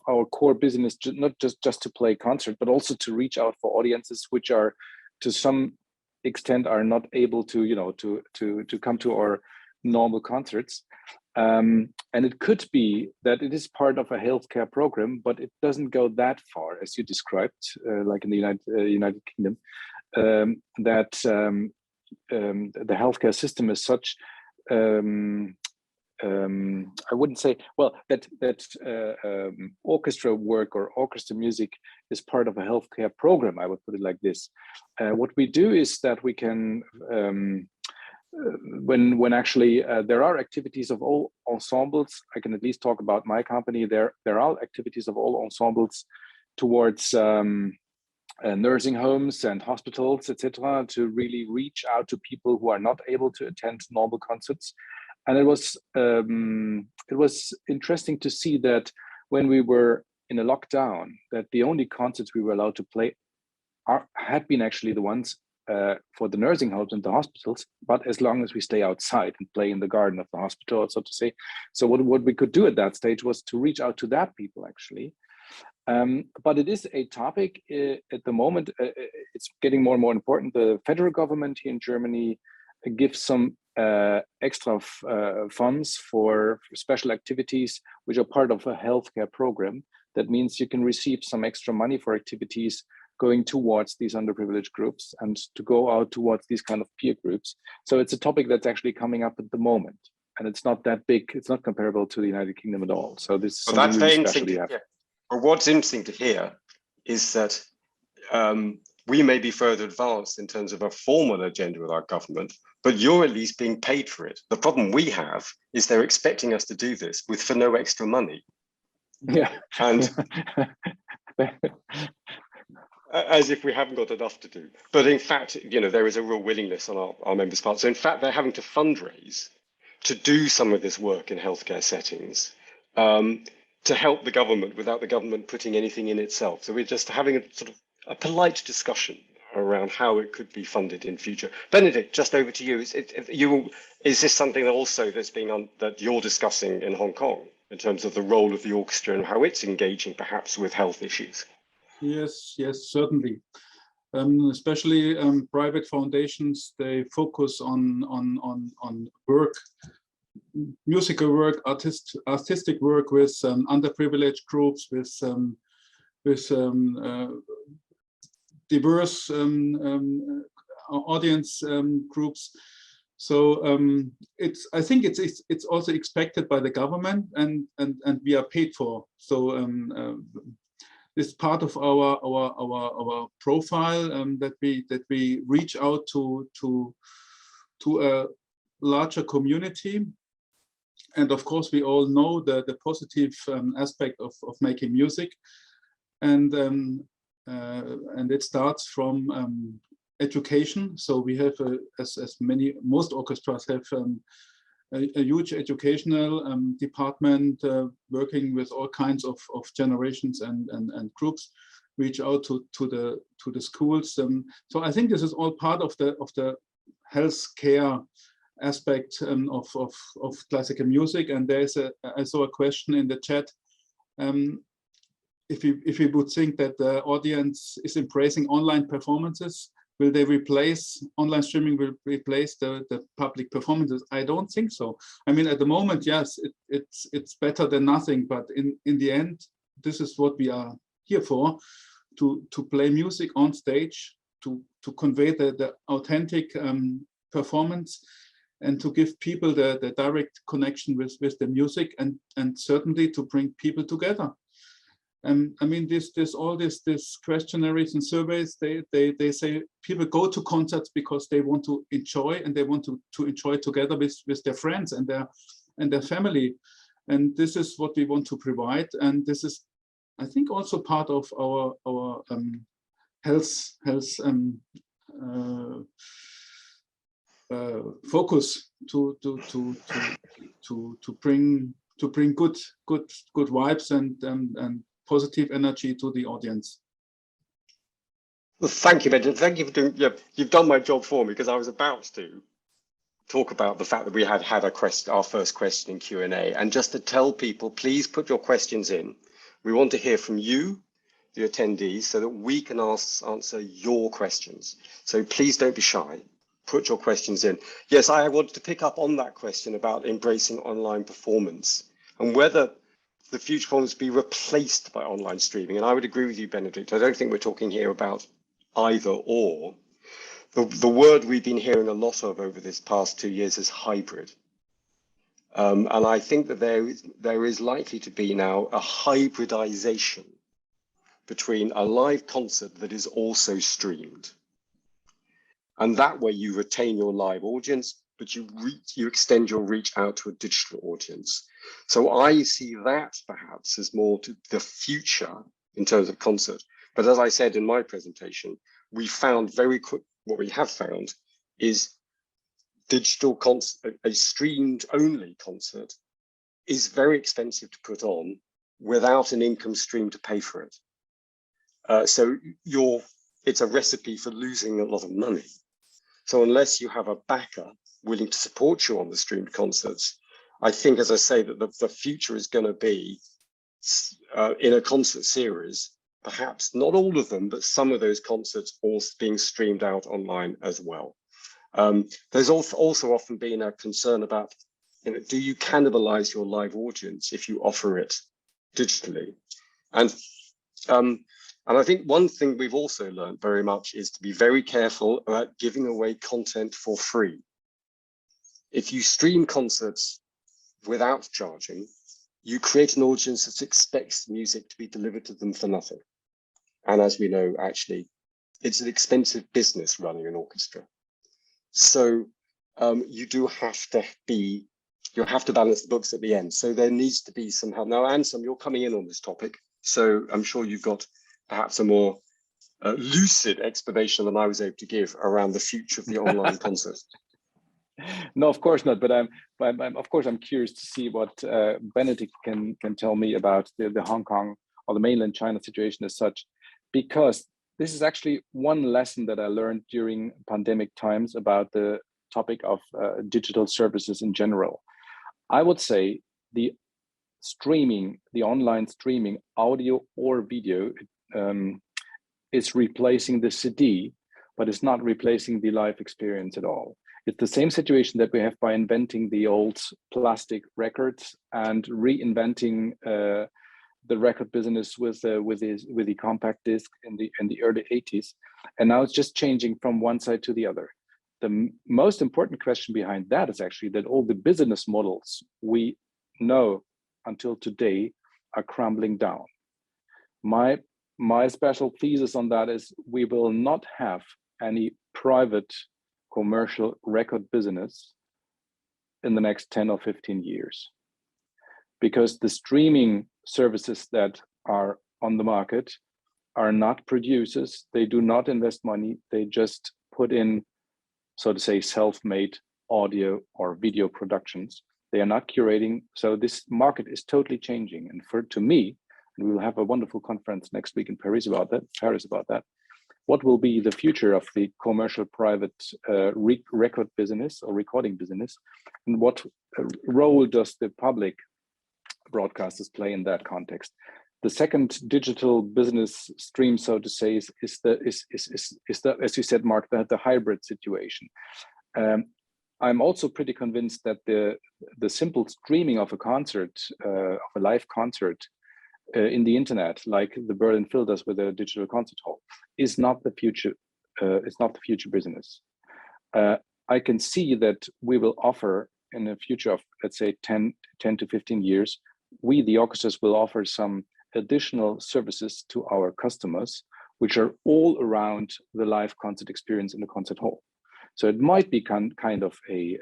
our core business, not just to play concert, but also to reach out for audiences which are, to some extent, are not able to to come to our normal concerts. And it could be that it is part of a healthcare program, but it doesn't go that far, as you described, like in the United Kingdom, that the healthcare system is such. I wouldn't say, well, that orchestra work or orchestra music is part of a healthcare program. I would put it like this. What we do is that we can, when actually there are activities of all ensembles, I can at least talk about my company. There are activities of all ensembles towards nursing homes and hospitals, etc., to really reach out to people who are not able to attend normal concerts. And it was interesting to see that when we were in a lockdown, that the only concerts we were allowed to play had been actually the ones for the nursing homes and the hospitals, but as long as we stay outside and play in the garden of the hospital, so to say. So what we could do at that stage was to reach out to that people, actually. But it is a topic at the moment. It's getting more and more important. The federal government here in Germany gives some extra funds for special activities, which are part of a healthcare program. That means you can receive some extra money for activities going towards these underprivileged groups and to go out towards these kind of peer groups. So it's a topic that's actually coming up at the moment. And it's not that big. It's not comparable to the United Kingdom at all. So this is something really special we have. But what's interesting to hear is that we may be further advanced in terms of a formal agenda with our government, but you're at least being paid for it. The problem we have is they're expecting us to do this for no extra money. Yeah. And as if we haven't got enough to do. But in fact, there is a real willingness on our members' part. So in fact, they're having to fundraise to do some of this work in healthcare settings, to help the government without the government putting anything in itself. So we're just having a sort of a polite discussion around how it could be funded in future. Benedict, just over to you. Is this something that also that you're discussing in Hong Kong in terms of the role of the orchestra and how it's engaging perhaps with health issues? Yes, certainly. Especially private foundations, they focus on work, musical work, artistic work with underprivileged groups, with diverse audience groups. So I think it's also expected by the government, and we are paid for. So this part of our profile that we reach out to a larger community. And of course, we all know the positive aspect of making music. And it starts from education. So we have, most orchestras have a huge educational department working with all kinds of generations and groups, reach out to the schools. So I think this is all part of the health care aspect of classical music. And I saw a question in the chat. If you would think that the audience is embracing online performances, will they replace online streaming? Will replace the public performances? I don't think so. I mean, at the moment, yes, it's better than nothing. But in the end, this is what we are here for: to play music on stage, to convey the authentic performance, and to give people the direct connection with the music, and certainly to bring people together. I mean, this questionnaires and surveys, they say people go to concerts because they want to enjoy, and they want to enjoy together with their friends and their family. And this is what we want to provide. And this is, I think, also part of our health focus to bring good vibes and positive energy to the audience. Well, thank you, Benjamin. Thank you for doing. Yeah, you've done my job for me, because I was about to talk about the fact that we had our first question in Q&A, and just to tell people, please put your questions in. We want to hear from you, the attendees, so that we can answer your questions. So please don't be shy. Put your questions in. Yes, I wanted to pick up on that question about embracing online performance and whether the future performance be replaced by online streaming. And I would agree with you, Benedict. I don't think we're talking here about either or. The word we've been hearing a lot of over this past 2 years is hybrid. And I think that there is likely to be now a hybridization between a live concert that is also streamed. And that way you retain your live audience, but you extend your reach out to a digital audience. So I see that perhaps as more to the future in terms of concert. But as I said in my presentation, we found what we have found is digital concert, a streamed only concert, is very expensive to put on without an income stream to pay for it. So it's a recipe for losing a lot of money. So unless you have a backer willing to support you on the streamed concerts, I think, as I say, that the future is going to be in a concert series, perhaps not all of them, but some of those concerts also being streamed out online as well. There's also often been a concern about, do you cannibalize your live audience if you offer it digitally? And I think one thing we've also learned very much is to be very careful about giving away content for free. If you stream concerts without charging, you create an audience that expects music to be delivered to them for nothing. And as we know, actually, it's an expensive business running an orchestra. So you have to balance the books at the end. So there needs to be some help. Now, Anselm, you're coming in on this topic, so I'm sure you've got perhaps a more lucid explanation than I was able to give around the future of the online concert. No, of course not. But I'm curious to see what Benedict can tell me about the Hong Kong or the mainland China situation as such, because this is actually one lesson that I learned during pandemic times about the topic of digital services in general. I would say the online streaming, audio or video, is replacing the CD, but it's not replacing the live experience at all. It's the same situation that we have by inventing the old plastic records and reinventing the record business with the compact disc in the early 80s, and now it's just changing from one side to the other. The most important question behind that is actually that all the business models we know until today are crumbling down. My special thesis on that is we will not have any private commercial record business in the next 10 or 15 years. Because the streaming services that are on the market are not producers, they do not invest money, they just put in, so to say, self-made audio or video productions. They are not curating, so this market is totally changing. And to me, and we will have a wonderful conference next week in Paris about that, what will be the future of the commercial private record business or recording business, and what role does the public broadcasters play in that context? The second digital business stream, so to say, is the, as you said, Mark, the hybrid situation. I'm also pretty convinced that the simple streaming of a concert, of a live concert in the internet, like the Berlin Phil does with a digital concert hall, is not the future. It's not the future business. I can see that we will offer in a future of, let's say, 10 to 15 years, we, the orchestras, will offer some additional services to our customers, which are all around the live concert experience in the concert hall. So it might be kind of a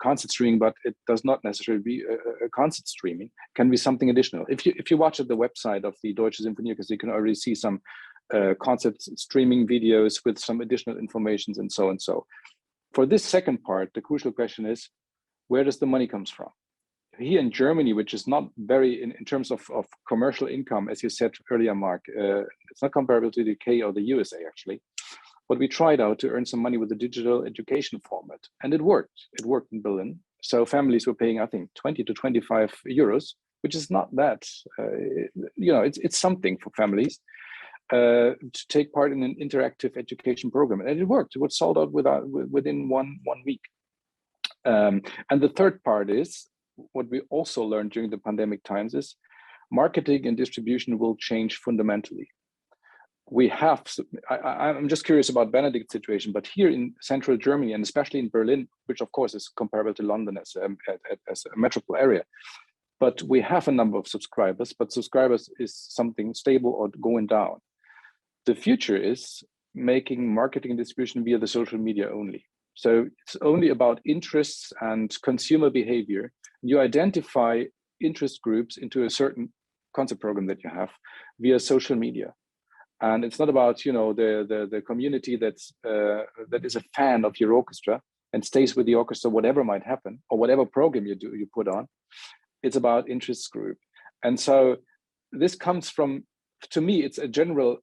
concert streaming, but it does not necessarily be a concert streaming. It can be something additional. If you watch at the website of the Deutsche Sinfonieorchester, you can already see some concert streaming videos with some additional information and so and so. For this second part, the crucial question is, where does the money comes from? Here in Germany, which is not very, in terms of commercial income, as you said earlier, Mark, it's not comparable to the UK or the USA, actually. But we tried out to earn some money with the digital education format, and it worked. It worked in Berlin. So families were paying, I think, 20 to 25 euros, which is not that, it's something for families to take part in an interactive education program. And it worked. It was sold out within one week. And the third part is, what we also learned during the pandemic times is marketing and distribution will change fundamentally. I'm just curious about Benedict's situation, but here in central Germany, and especially in Berlin, which of course is comparable to London as a metropole area, but we have a number of subscribers, but subscribers is something stable or going down. The future is making marketing and distribution via the social media only. So it's only about interests and consumer behavior. You identify interest groups into a certain concert program that you have via social media. And it's not about, the community that is a fan of your orchestra and stays with the orchestra, whatever might happen, or whatever program you put on. It's about interest group. And so this comes from, to me, it's a general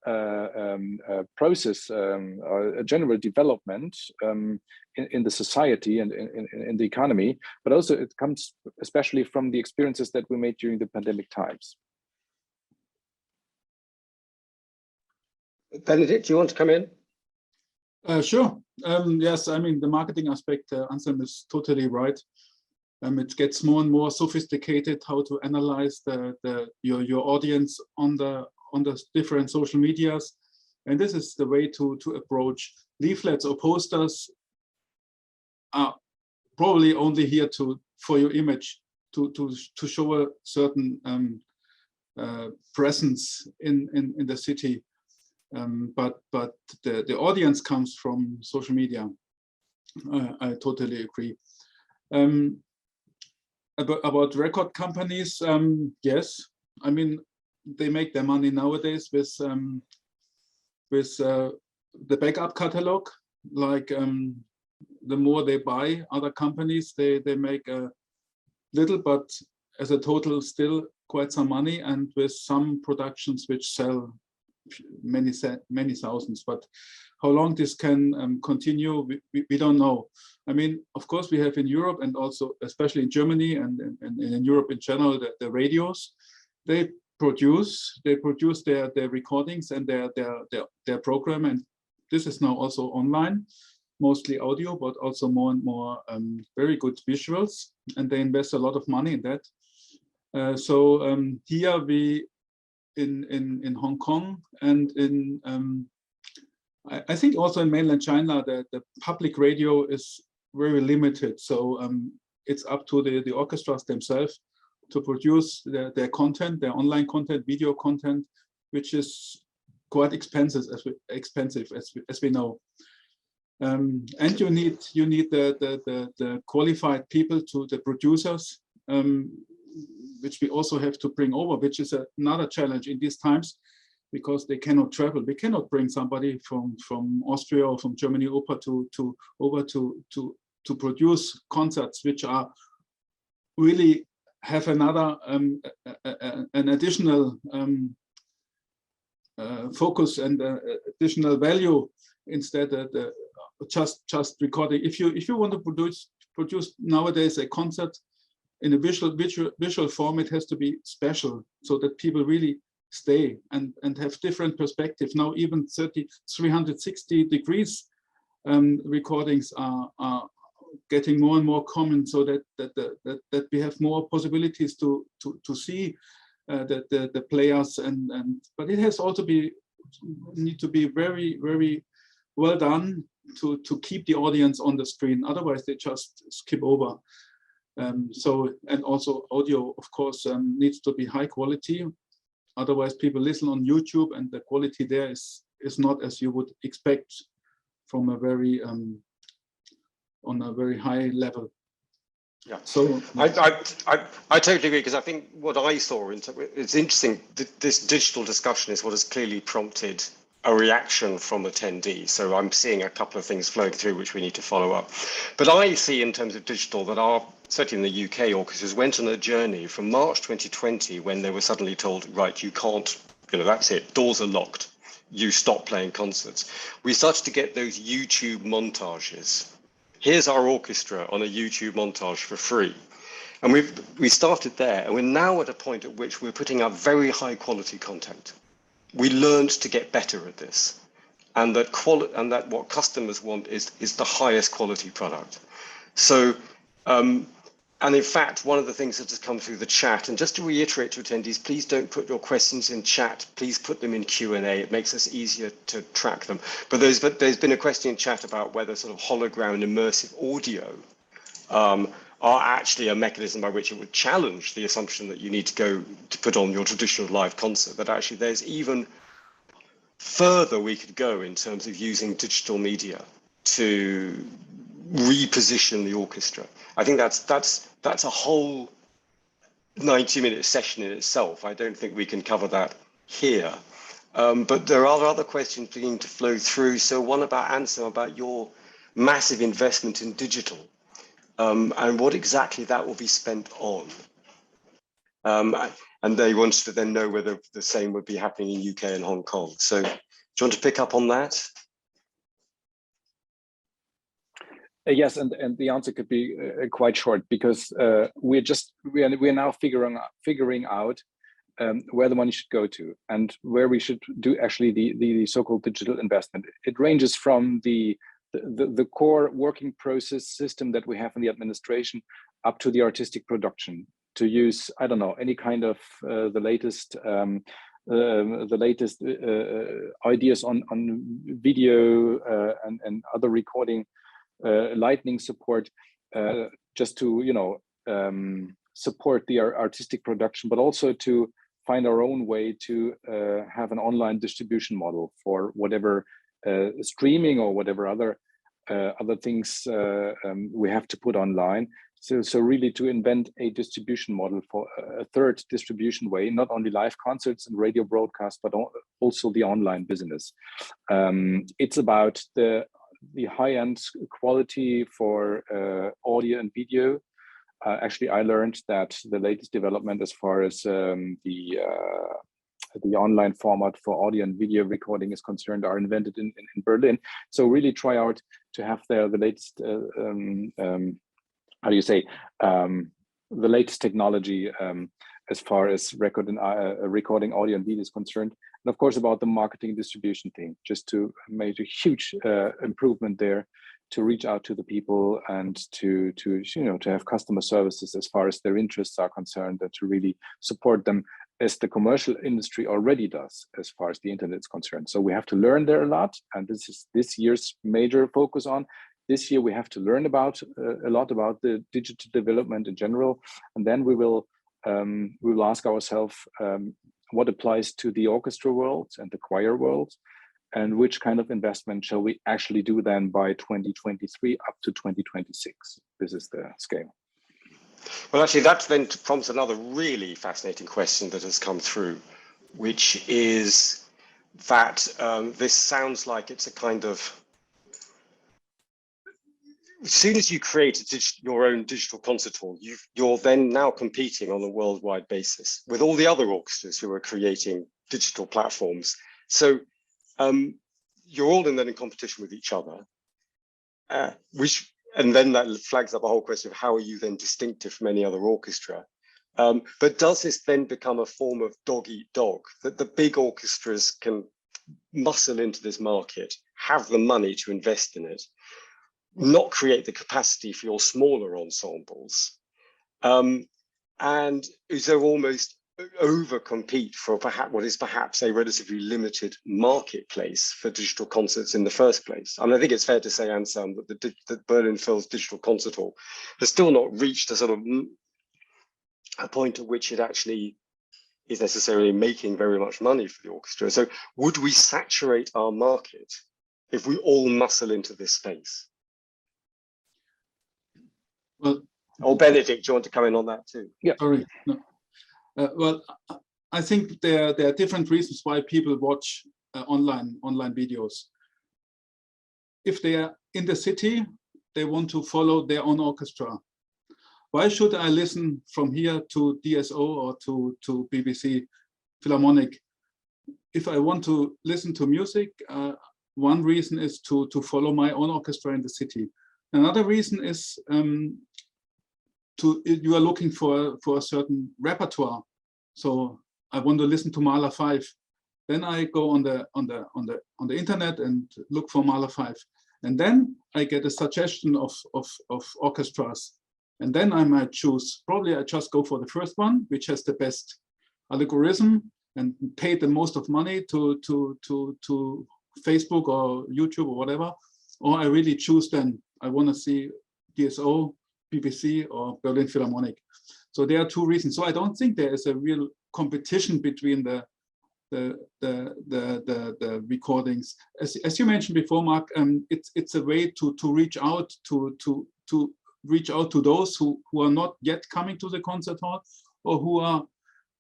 process, a general development in the society and in the economy, but also it comes especially from the experiences that we made during the pandemic times. Benedict, do you want to come in? Sure. Yes, I mean, the marketing aspect, Anselm is totally right. It gets more and more sophisticated how to analyze your audience on the different social medias, and this is the way to approach. Leaflets or posters are probably only here for your image to show a certain presence in the city, but the audience comes from social media. I totally agree. About record companies, yes, I mean, they make their money nowadays with the backup catalog. Like the more they buy other companies, they make a little, but as a total still quite some money, and with some productions which sell many thousands. But how long this can continue, we don't know. I mean, of course, we have in Europe, and also especially in Germany and in Europe in general, the radios. They produce their recordings and their program, and this is now also online, mostly audio, but also more and more very good visuals, and they invest a lot of money in that. So here we in Hong Kong and in I think also in mainland China, the public radio is very limited. So it's up to the orchestras themselves to produce their content, their online content, video content, which is quite expensive as we know. And you need the qualified people, the producers, which we also have to bring over, which is another challenge in these times, because they cannot travel. We cannot bring somebody from Austria or from Germany over to produce concerts which are really have another an additional focus and additional value instead of just recording. If you want to produce nowadays a concert in a visual form, it has to be special so that people really stay and have different perspectives. Now even 360 degrees recordings are getting more and more common, so that we have more possibilities to see the players, but it has also need to be very well done to keep the audience on the screen. Otherwise they just skip over. And also audio, of course, needs to be high quality. Otherwise people listen on YouTube and the quality there is not as you would expect from a very on a very high level. Yeah, so I totally agree, because I think what I saw, it's interesting, this digital discussion is what has clearly prompted a reaction from attendees. So I'm seeing a couple of things flowing through which we need to follow up. But I see in terms of digital that certainly in the UK, orchestras went on a journey from March 2020, when they were suddenly told, right, you can't, that's it, doors are locked, you stop playing concerts. We started to get those YouTube montages. Here's our orchestra on a YouTube montage for free. And we started there, and we're now at a point at which we're putting out very high quality content. We learned to get better at this, and that what customers want is the highest quality product. So, and in fact, one of the things that has come through the chat, and just to reiterate to attendees, please don't put your questions in chat, please put them in Q&A. It makes us easier to track them. But there's been a question in chat about whether sort of hologram and immersive audio are actually a mechanism by which it would challenge the assumption that you need to go to put on your traditional live concert, that actually there's even further we could go in terms of using digital media to reposition the orchestra. I think that's a whole 90-minute session in itself. I don't think we can cover that here. But there are other questions beginning to flow through. So one about Ansem, about your massive investment in digital, and what exactly that will be spent on. And they wanted to then know whether the same would be happening in UK and Hong Kong. So do you want to pick up on that? Yes, and the answer could be quite short, because we're now figuring out where the money should go to and where we should do actually the so-called digital investment. It ranges from the core working process system that we have in the administration up to the artistic production, to use, I don't know, any kind of the latest ideas on video and other recording, lightning support, just to support the artistic production, but also to find our own way to have an online distribution model for whatever streaming or whatever other things we have to put online. So really to invent a distribution model for a third distribution way, not only live concerts and radio broadcasts, but also the online business. It's about the high-end quality for audio and video. Actually, I learned that the latest development as far as the online format for audio and video recording is concerned are invented in Berlin. So really try out to have the latest, how do you say, the latest technology as far as recording audio and video is concerned. And of course, about the marketing distribution thing, just to make a huge improvement there, to reach out to the people and to have customer services as far as their interests are concerned, and to really support them as the commercial industry already does as far as the internet is concerned. So we have to learn there a lot, and this is this year's major focus on. This year we have to learn about a lot about the digital development in general, and then we will ask ourselves what applies to the orchestra world and the choir world, and which kind of investment shall we actually do then by 2023 up to 2026? This is the scale. Well, actually, that then prompts another really fascinating question that has come through, which is that this sounds like it's a kind of, as soon as you create your own digital concert hall, you're then now competing on a worldwide basis with all the other orchestras who are creating digital platforms. So you're all then in competition with each other, and then that flags up a whole question of how are you then distinctive from any other orchestra? But does this then become a form of dog eat dog, that the big orchestras can muscle into this market, have the money to invest in it, not create the capacity for your smaller ensembles, and is there almost over compete for what is perhaps a relatively limited marketplace for digital concerts in the first place? I mean, I think it's fair to say, Anselm, that Berlin Phil's digital concert hall has still not reached a sort of a point at which it actually is necessarily making very much money for the orchestra. So would we saturate our market if we all muscle into this space? Well, or Benedict, do you want to come in on that too? Yeah. Sorry. No. Well, I think there are different reasons why people watch online videos. If they are in the city, they want to follow their own orchestra. Why should I listen from here to DSO or to BBC Philharmonic? If I want to listen to music, one reason is to follow my own orchestra in the city. Another reason is you are looking for a certain repertoire. So I want to listen to Mahler 5. Then I go on the internet and look for Mahler 5. And then I get a suggestion of orchestras. And then I might choose, probably I just go for the first one, which has the best algorithm and pay the most of money to Facebook or YouTube or whatever. Or I really choose then, I want to see DSO, BBC or Berlin Philharmonic. So there are two reasons. So I don't think there is a real competition between the recordings. As you mentioned before, Mark, it's a way to reach out to those who are not yet coming to the concert hall or who are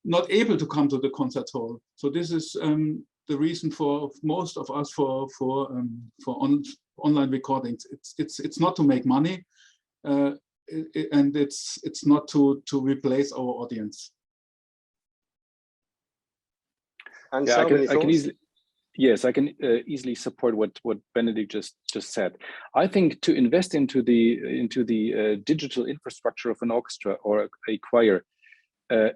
not able to come to the concert hall. So this is the reason for most of us for online recordings. It's not to make money, and it's not to replace our audience. And yeah, so I can easily support what Benedict just said. I think to invest into the digital infrastructure of an orchestra or a choir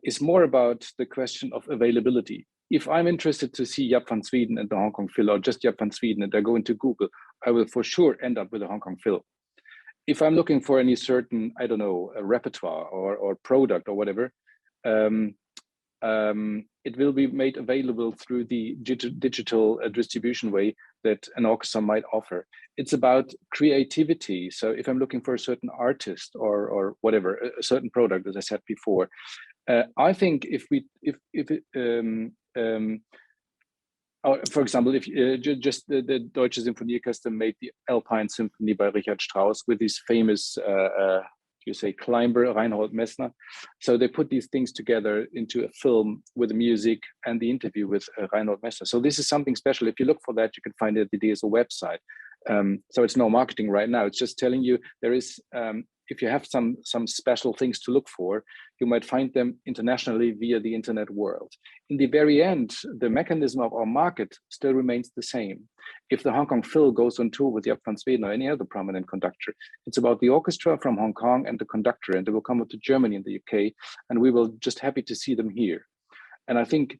is more about the question of availability. If I'm interested to see Jaap van Zweden at the Hong Kong Phil or just Jaap van Zweden and I go into Google, I will for sure end up with the Hong Kong Phil. If I'm looking for any certain, I don't know, a repertoire or product or whatever, it will be made available through the digital distribution way that an orchestra might offer. It's about creativity. So if I'm looking for a certain artist or whatever, a certain product, as I said before, I think for example, if just the Deutsche Symphonieorchester made the Alpine Symphony by Richard Strauss with his famous you say climber Reinhold Messner. So they put these things together into a film with the music and the interview with Reinhold Messner. So this is something special. If you look for that, you can find it at the DSO website. So it's no marketing right now. It's just telling you there is, if you have some special things to look for, you might find them internationally via the internet world. In the very end, the mechanism of our market still remains the same. If the Hong Kong Phil goes on tour with Jaap van Zweden or any other prominent conductor, it's about the orchestra from Hong Kong and the conductor, and they will come up to Germany and the UK, and we will just happy to see them here. And I think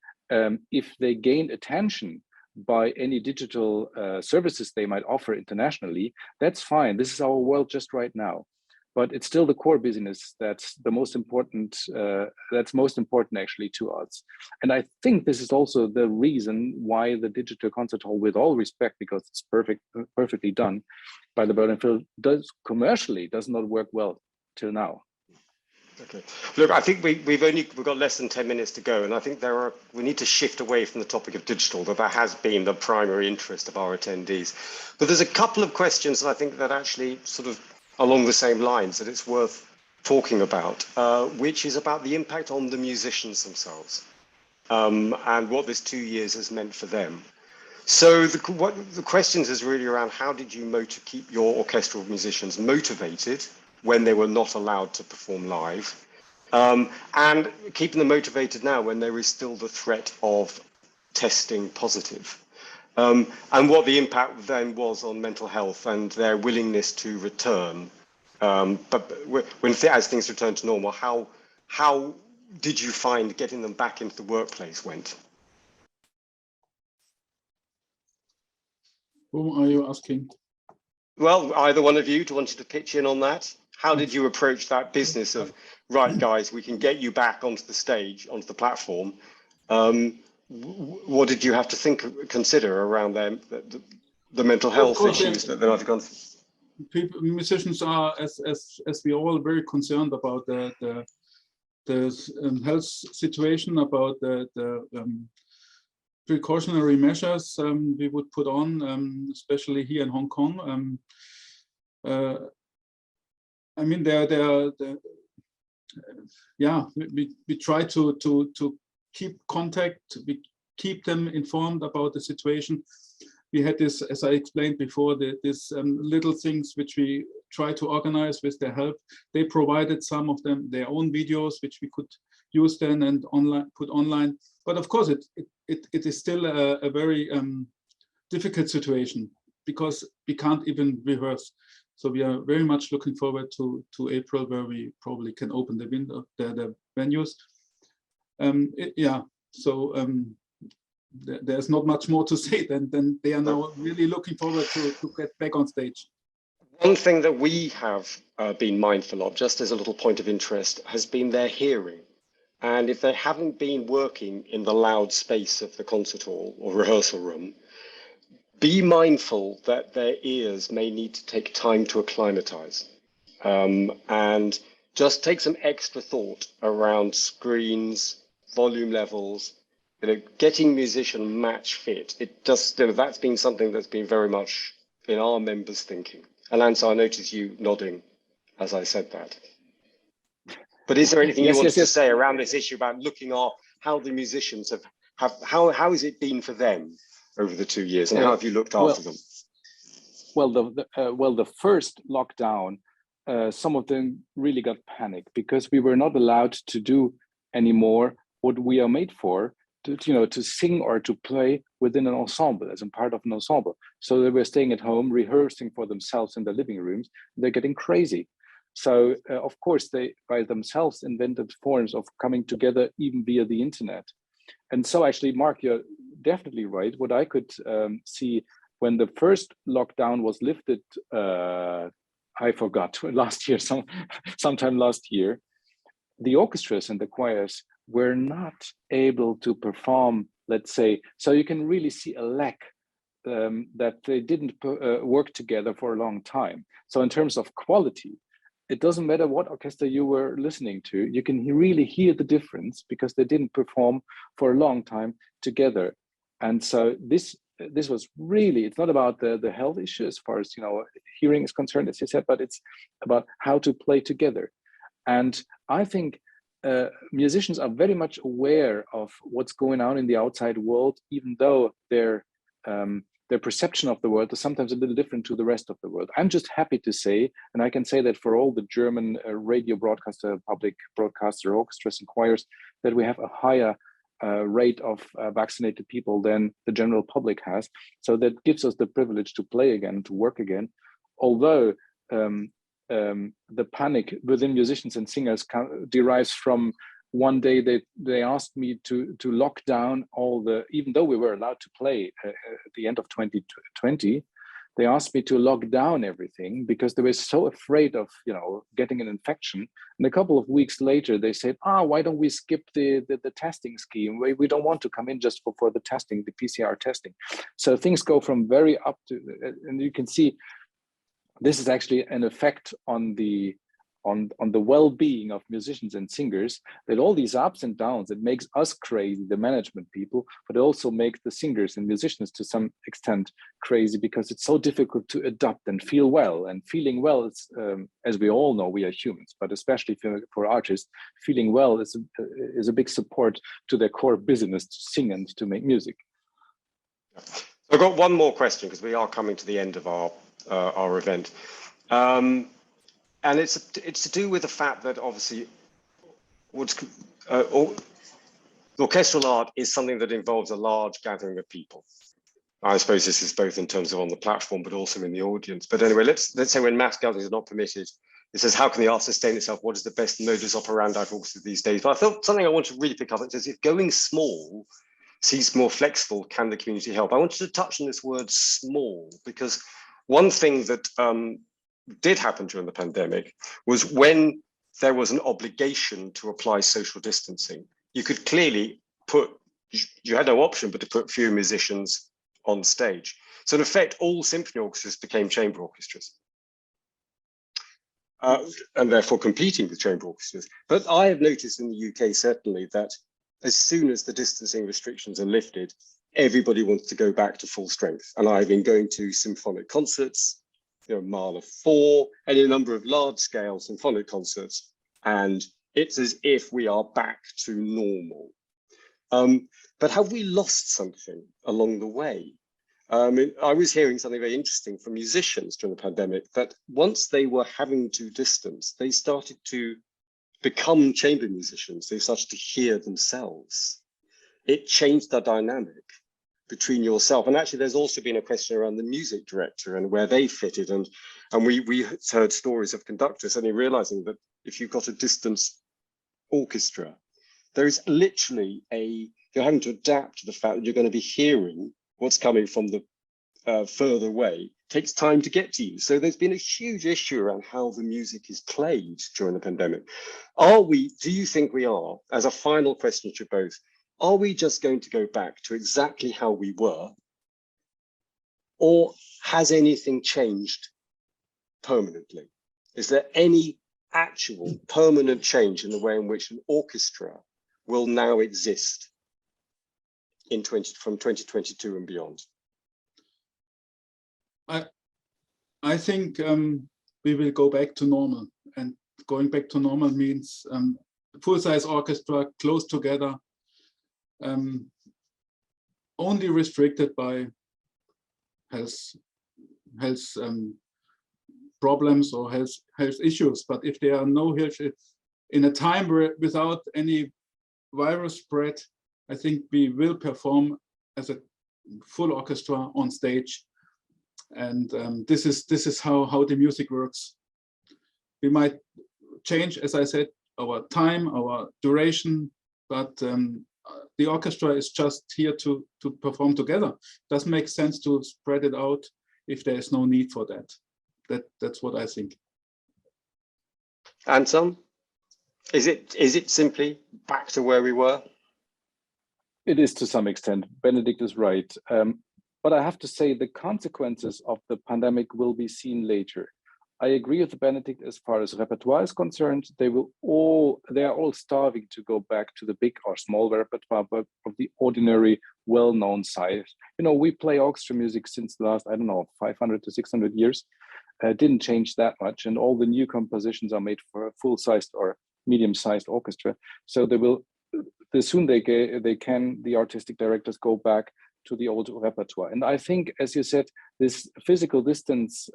if they gain attention by any digital services they might offer internationally, that's fine. This is our world just right now. But it's still the core business that's the most important, that's most important actually to us. And I think this is also the reason why the digital concert hall, with all respect, because it's perfectly done by the Berlin Phil, does not work well till now. Okay. Look, I think we've got less than 10 minutes to go, and I think we need to shift away from the topic of digital, that has been the primary interest of our attendees. But there's a couple of questions that I think that actually sort of along the same lines that it's worth talking about, which is about the impact on the musicians themselves, and what this 2 years has meant for them. So the questions is really around how did you keep your orchestral musicians motivated when they were not allowed to perform live, and keeping them motivated now when there is still the threat of testing positive, and what the impact then was on mental health and their willingness to return. But as things return to normal, how did you find getting them back into the workplace went? Who are you asking? Well, either one of you wanted to pitch in on that. How did you approach that business of, right, guys, we can get you back onto the stage, onto the platform? What did you have to consider around the mental health issues that they're not gone through? Musicians are, as we all, very concerned about the health situation, about the precautionary measures we would put on, especially here in Hong Kong. I mean, we try to keep contact, we keep them informed about the situation. We had this, as I explained before, this little things which we try to organize with their help. They provided some of them their own videos, which we could use then and put online. But of course, it is still a very difficult situation because we can't even rehearse. So we are very much looking forward to April, where we probably can open the venues. There's not much more to say than they are now really looking forward to get back on stage. One thing that we have been mindful of, just as a little point of interest, has been their hearing. And if they haven't been working in the loud space of the concert hall or rehearsal room, be mindful that their ears may need to take time to acclimatize, and just take some extra thought around screens, volume levels, getting musician match fit. That's been something that's been very much in our members' thinking. And Lance, I noticed you nodding as I said that. But is there anything you wanted to say around this issue about looking at how the musicians how has it been for them over the 2 years, and how have you looked after them? Well, the first lockdown, some of them really got panicked because we were not allowed to do anymore what we are made for, to sing or to play within an ensemble, as a part of an ensemble. So they were staying at home, rehearsing for themselves in their living rooms. They're getting crazy. So of course, they by themselves invented forms of coming together even via the internet. And so actually, Mark, you're definitely right. What I could see when the first lockdown was lifted, I forgot, last year, sometime last year, the orchestras and the choirs were not able to perform, let's say, so you can really see a lack that they didn't work together for a long time. So in terms of quality, it doesn't matter what orchestra you were listening to, you can really hear the difference because they didn't perform for a long time together. And so this was really, it's not about the health issue as far as hearing is concerned, as you said, but it's about how to play together. And I think musicians are very much aware of what's going on in the outside world, even though their perception of the world is sometimes a little different to the rest of the world. I'm just happy to say, and I can say that for all the German radio broadcaster, public broadcaster, orchestras and choirs, that we have a higher rate of vaccinated people than the general public has. So that gives us the privilege to play again, to work again. Although the panic within musicians and singers derives from one day they asked me to lock down even though we were allowed to play at the end of 2020, they asked me to lock down everything because they were so afraid of getting an infection. And a couple of weeks later, they said, why don't we skip the testing scheme? We don't want to come in just for the testing, the PCR testing. So things go from very up to, and you can see this is actually an effect on the on the well-being of musicians and singers, that all these ups and downs, it makes us crazy, the management people, but it also makes the singers and musicians to some extent crazy, because it's so difficult to adapt and feel well. And feeling well is, as we all know, we are humans, but especially for artists, feeling well is a big support to their core business, to sing and to make music. I've got one more question, because we are coming to the end of our event. And it's to do with the fact that obviously orchestral art is something that involves a large gathering of people. I suppose this is both in terms of on the platform, but also in the audience. But anyway, let's say when mass gatherings are not permitted, it says, how can the art sustain itself? What is the best modus operandi for orchestras these days? But I thought something I want to really pick up, it says, if going small seems more flexible, can the community help? I wanted to touch on this word small, because one thing that did happen during the pandemic was when there was an obligation to apply social distancing, you could clearly you had no option but to put fewer musicians on stage. So in effect, all symphony orchestras became chamber orchestras, and therefore competing with chamber orchestras. But I have noticed in the UK, certainly, that as soon as the distancing restrictions are lifted, everybody wants to go back to full strength. And I've been going to symphonic concerts, Mahler 4, and a number of large-scale symphonic concerts, and it's as if we are back to normal. But have we lost something along the way? I was hearing something very interesting from musicians during the pandemic, that once they were having to distance, they started to become chamber musicians. They started to hear themselves. It changed the dynamic between yourself. And actually, there's also been a question around the music director and where they fitted. And we heard stories of conductors suddenly realizing that if you've got a distance orchestra, there is literally you're having to adapt to the fact that you're going to be hearing what's coming from the further away. It takes time to get to you. So there's been a huge issue around how the music is played during the pandemic. Do you think we are, as a final question to both, are we just going to go back to exactly how we were? Or has anything changed permanently? Is there any actual permanent change in the way in which an orchestra will now exist from 2022 and beyond? I think we will go back to normal, and going back to normal means full-size orchestra close together, only restricted by health problems or health issues. But if there are no health in a time without any virus spread, I think we will perform as a full orchestra on stage. And this is how the music works. We might change, as I said, our time, our duration, but the orchestra is just here to perform together. It doesn't make sense to spread it out if there is no need for that. That's what I think. Anton, is it simply back to where we were? It is to some extent. Benedict is right. But I have to say the consequences of the pandemic will be seen later. I agree with Benedict as far as repertoire is concerned. They are all starving to go back to the big or small repertoire, but of the ordinary, well-known size. We play orchestra music since the last, 500 to 600 years. Didn't change that much, and all the new compositions are made for a full-sized or medium-sized orchestra. So the soon they can, the artistic directors go back to the old repertoire. And I think, as you said, this physical distance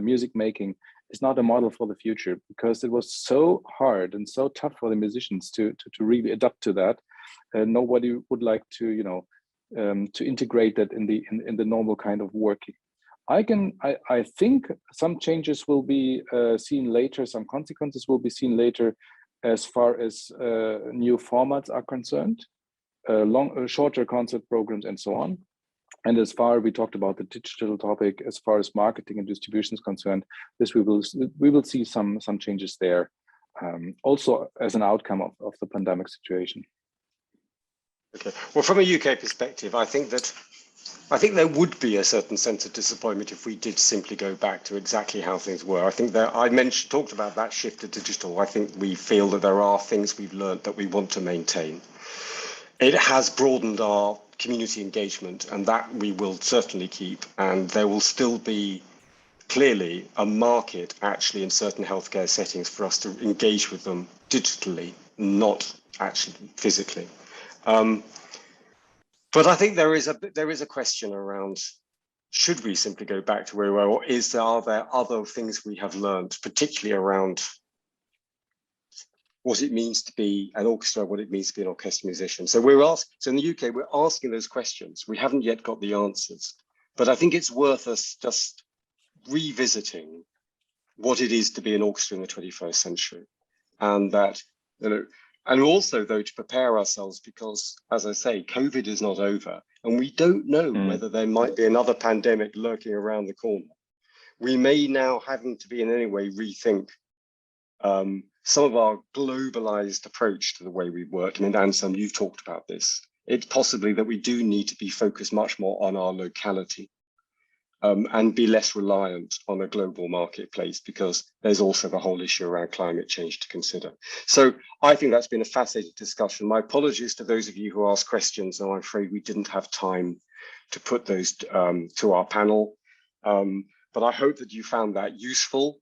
music making is not a model for the future, because it was so hard and so tough for the musicians to really adapt to that. Nobody would like to integrate that in the normal kind of working. I think some changes will be seen later, some consequences will be seen later as far as new formats are concerned. Shorter concert programs and so on. And as far we talked about the digital topic, as far as marketing and distribution is concerned, we will see some changes there, also as an outcome of the pandemic situation. Okay. Well, from a UK perspective, I think that I think there would be a certain sense of disappointment if we did simply go back to exactly how things were. I think that talked about that shift to digital. I think we feel that there are things we've learned that we want to maintain. It has broadened our community engagement, and that we will certainly keep. And there will still be clearly a market actually in certain healthcare settings for us to engage with them digitally, not actually physically. But I think there is a question around, should we simply go back to where we were, or are there other things we have learned, particularly around what it means to be an orchestra, what it means to be an orchestra musician? So in the UK, we're asking those questions. We haven't yet got the answers, but I think it's worth us just revisiting what it is to be an orchestra in the 21st century, and that, and also, though, to prepare ourselves, because, as I say, COVID is not over, and we don't know whether there might be another pandemic lurking around the corner. We may now having to be in any way rethink some of our globalized approach to the way we work. I mean, Anselm, you've talked about this. It's possibly that we do need to be focused much more on our locality. And be less reliant on a global marketplace, because there's also the whole issue around climate change to consider. So I think that's been a fascinating discussion. My apologies to those of you who asked questions, and I'm afraid we didn't have time to put those to our panel. But I hope that you found that useful.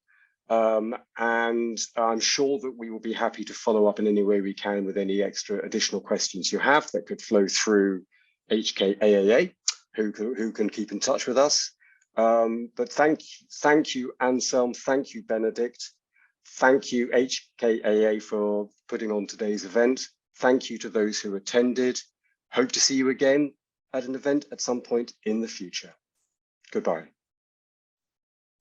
And I'm sure that we will be happy to follow up in any way we can with any extra additional questions you have that could flow through HKAAA, who can keep in touch with us. But thank you, Anselm. Thank you, Benedict. Thank you, HKAAA, for putting on today's event. Thank you to those who attended. Hope to see you again at an event at some point in the future. Goodbye.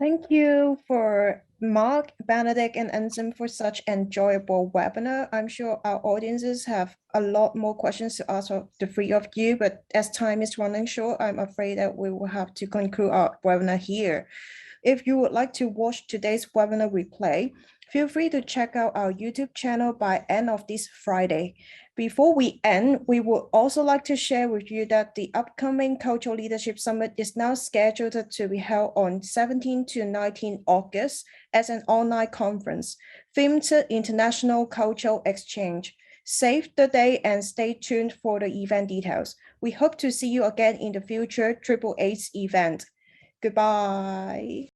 Thank you for Mark, Benedict, and Anselm for such enjoyable webinar. I'm sure our audiences have a lot more questions to ask of the three of you, but as time is running short, I'm afraid that we will have to conclude our webinar here. If you would like to watch today's webinar replay, feel free to check out our YouTube channel by end of this Friday. Before we end, we would also like to share with you that the upcoming Cultural Leadership Summit is now scheduled to be held on 17 to 19 August as an online conference themed International Cultural Exchange. Save the date and stay tuned for the event details. We hope to see you again in the future HKAAA event. Goodbye.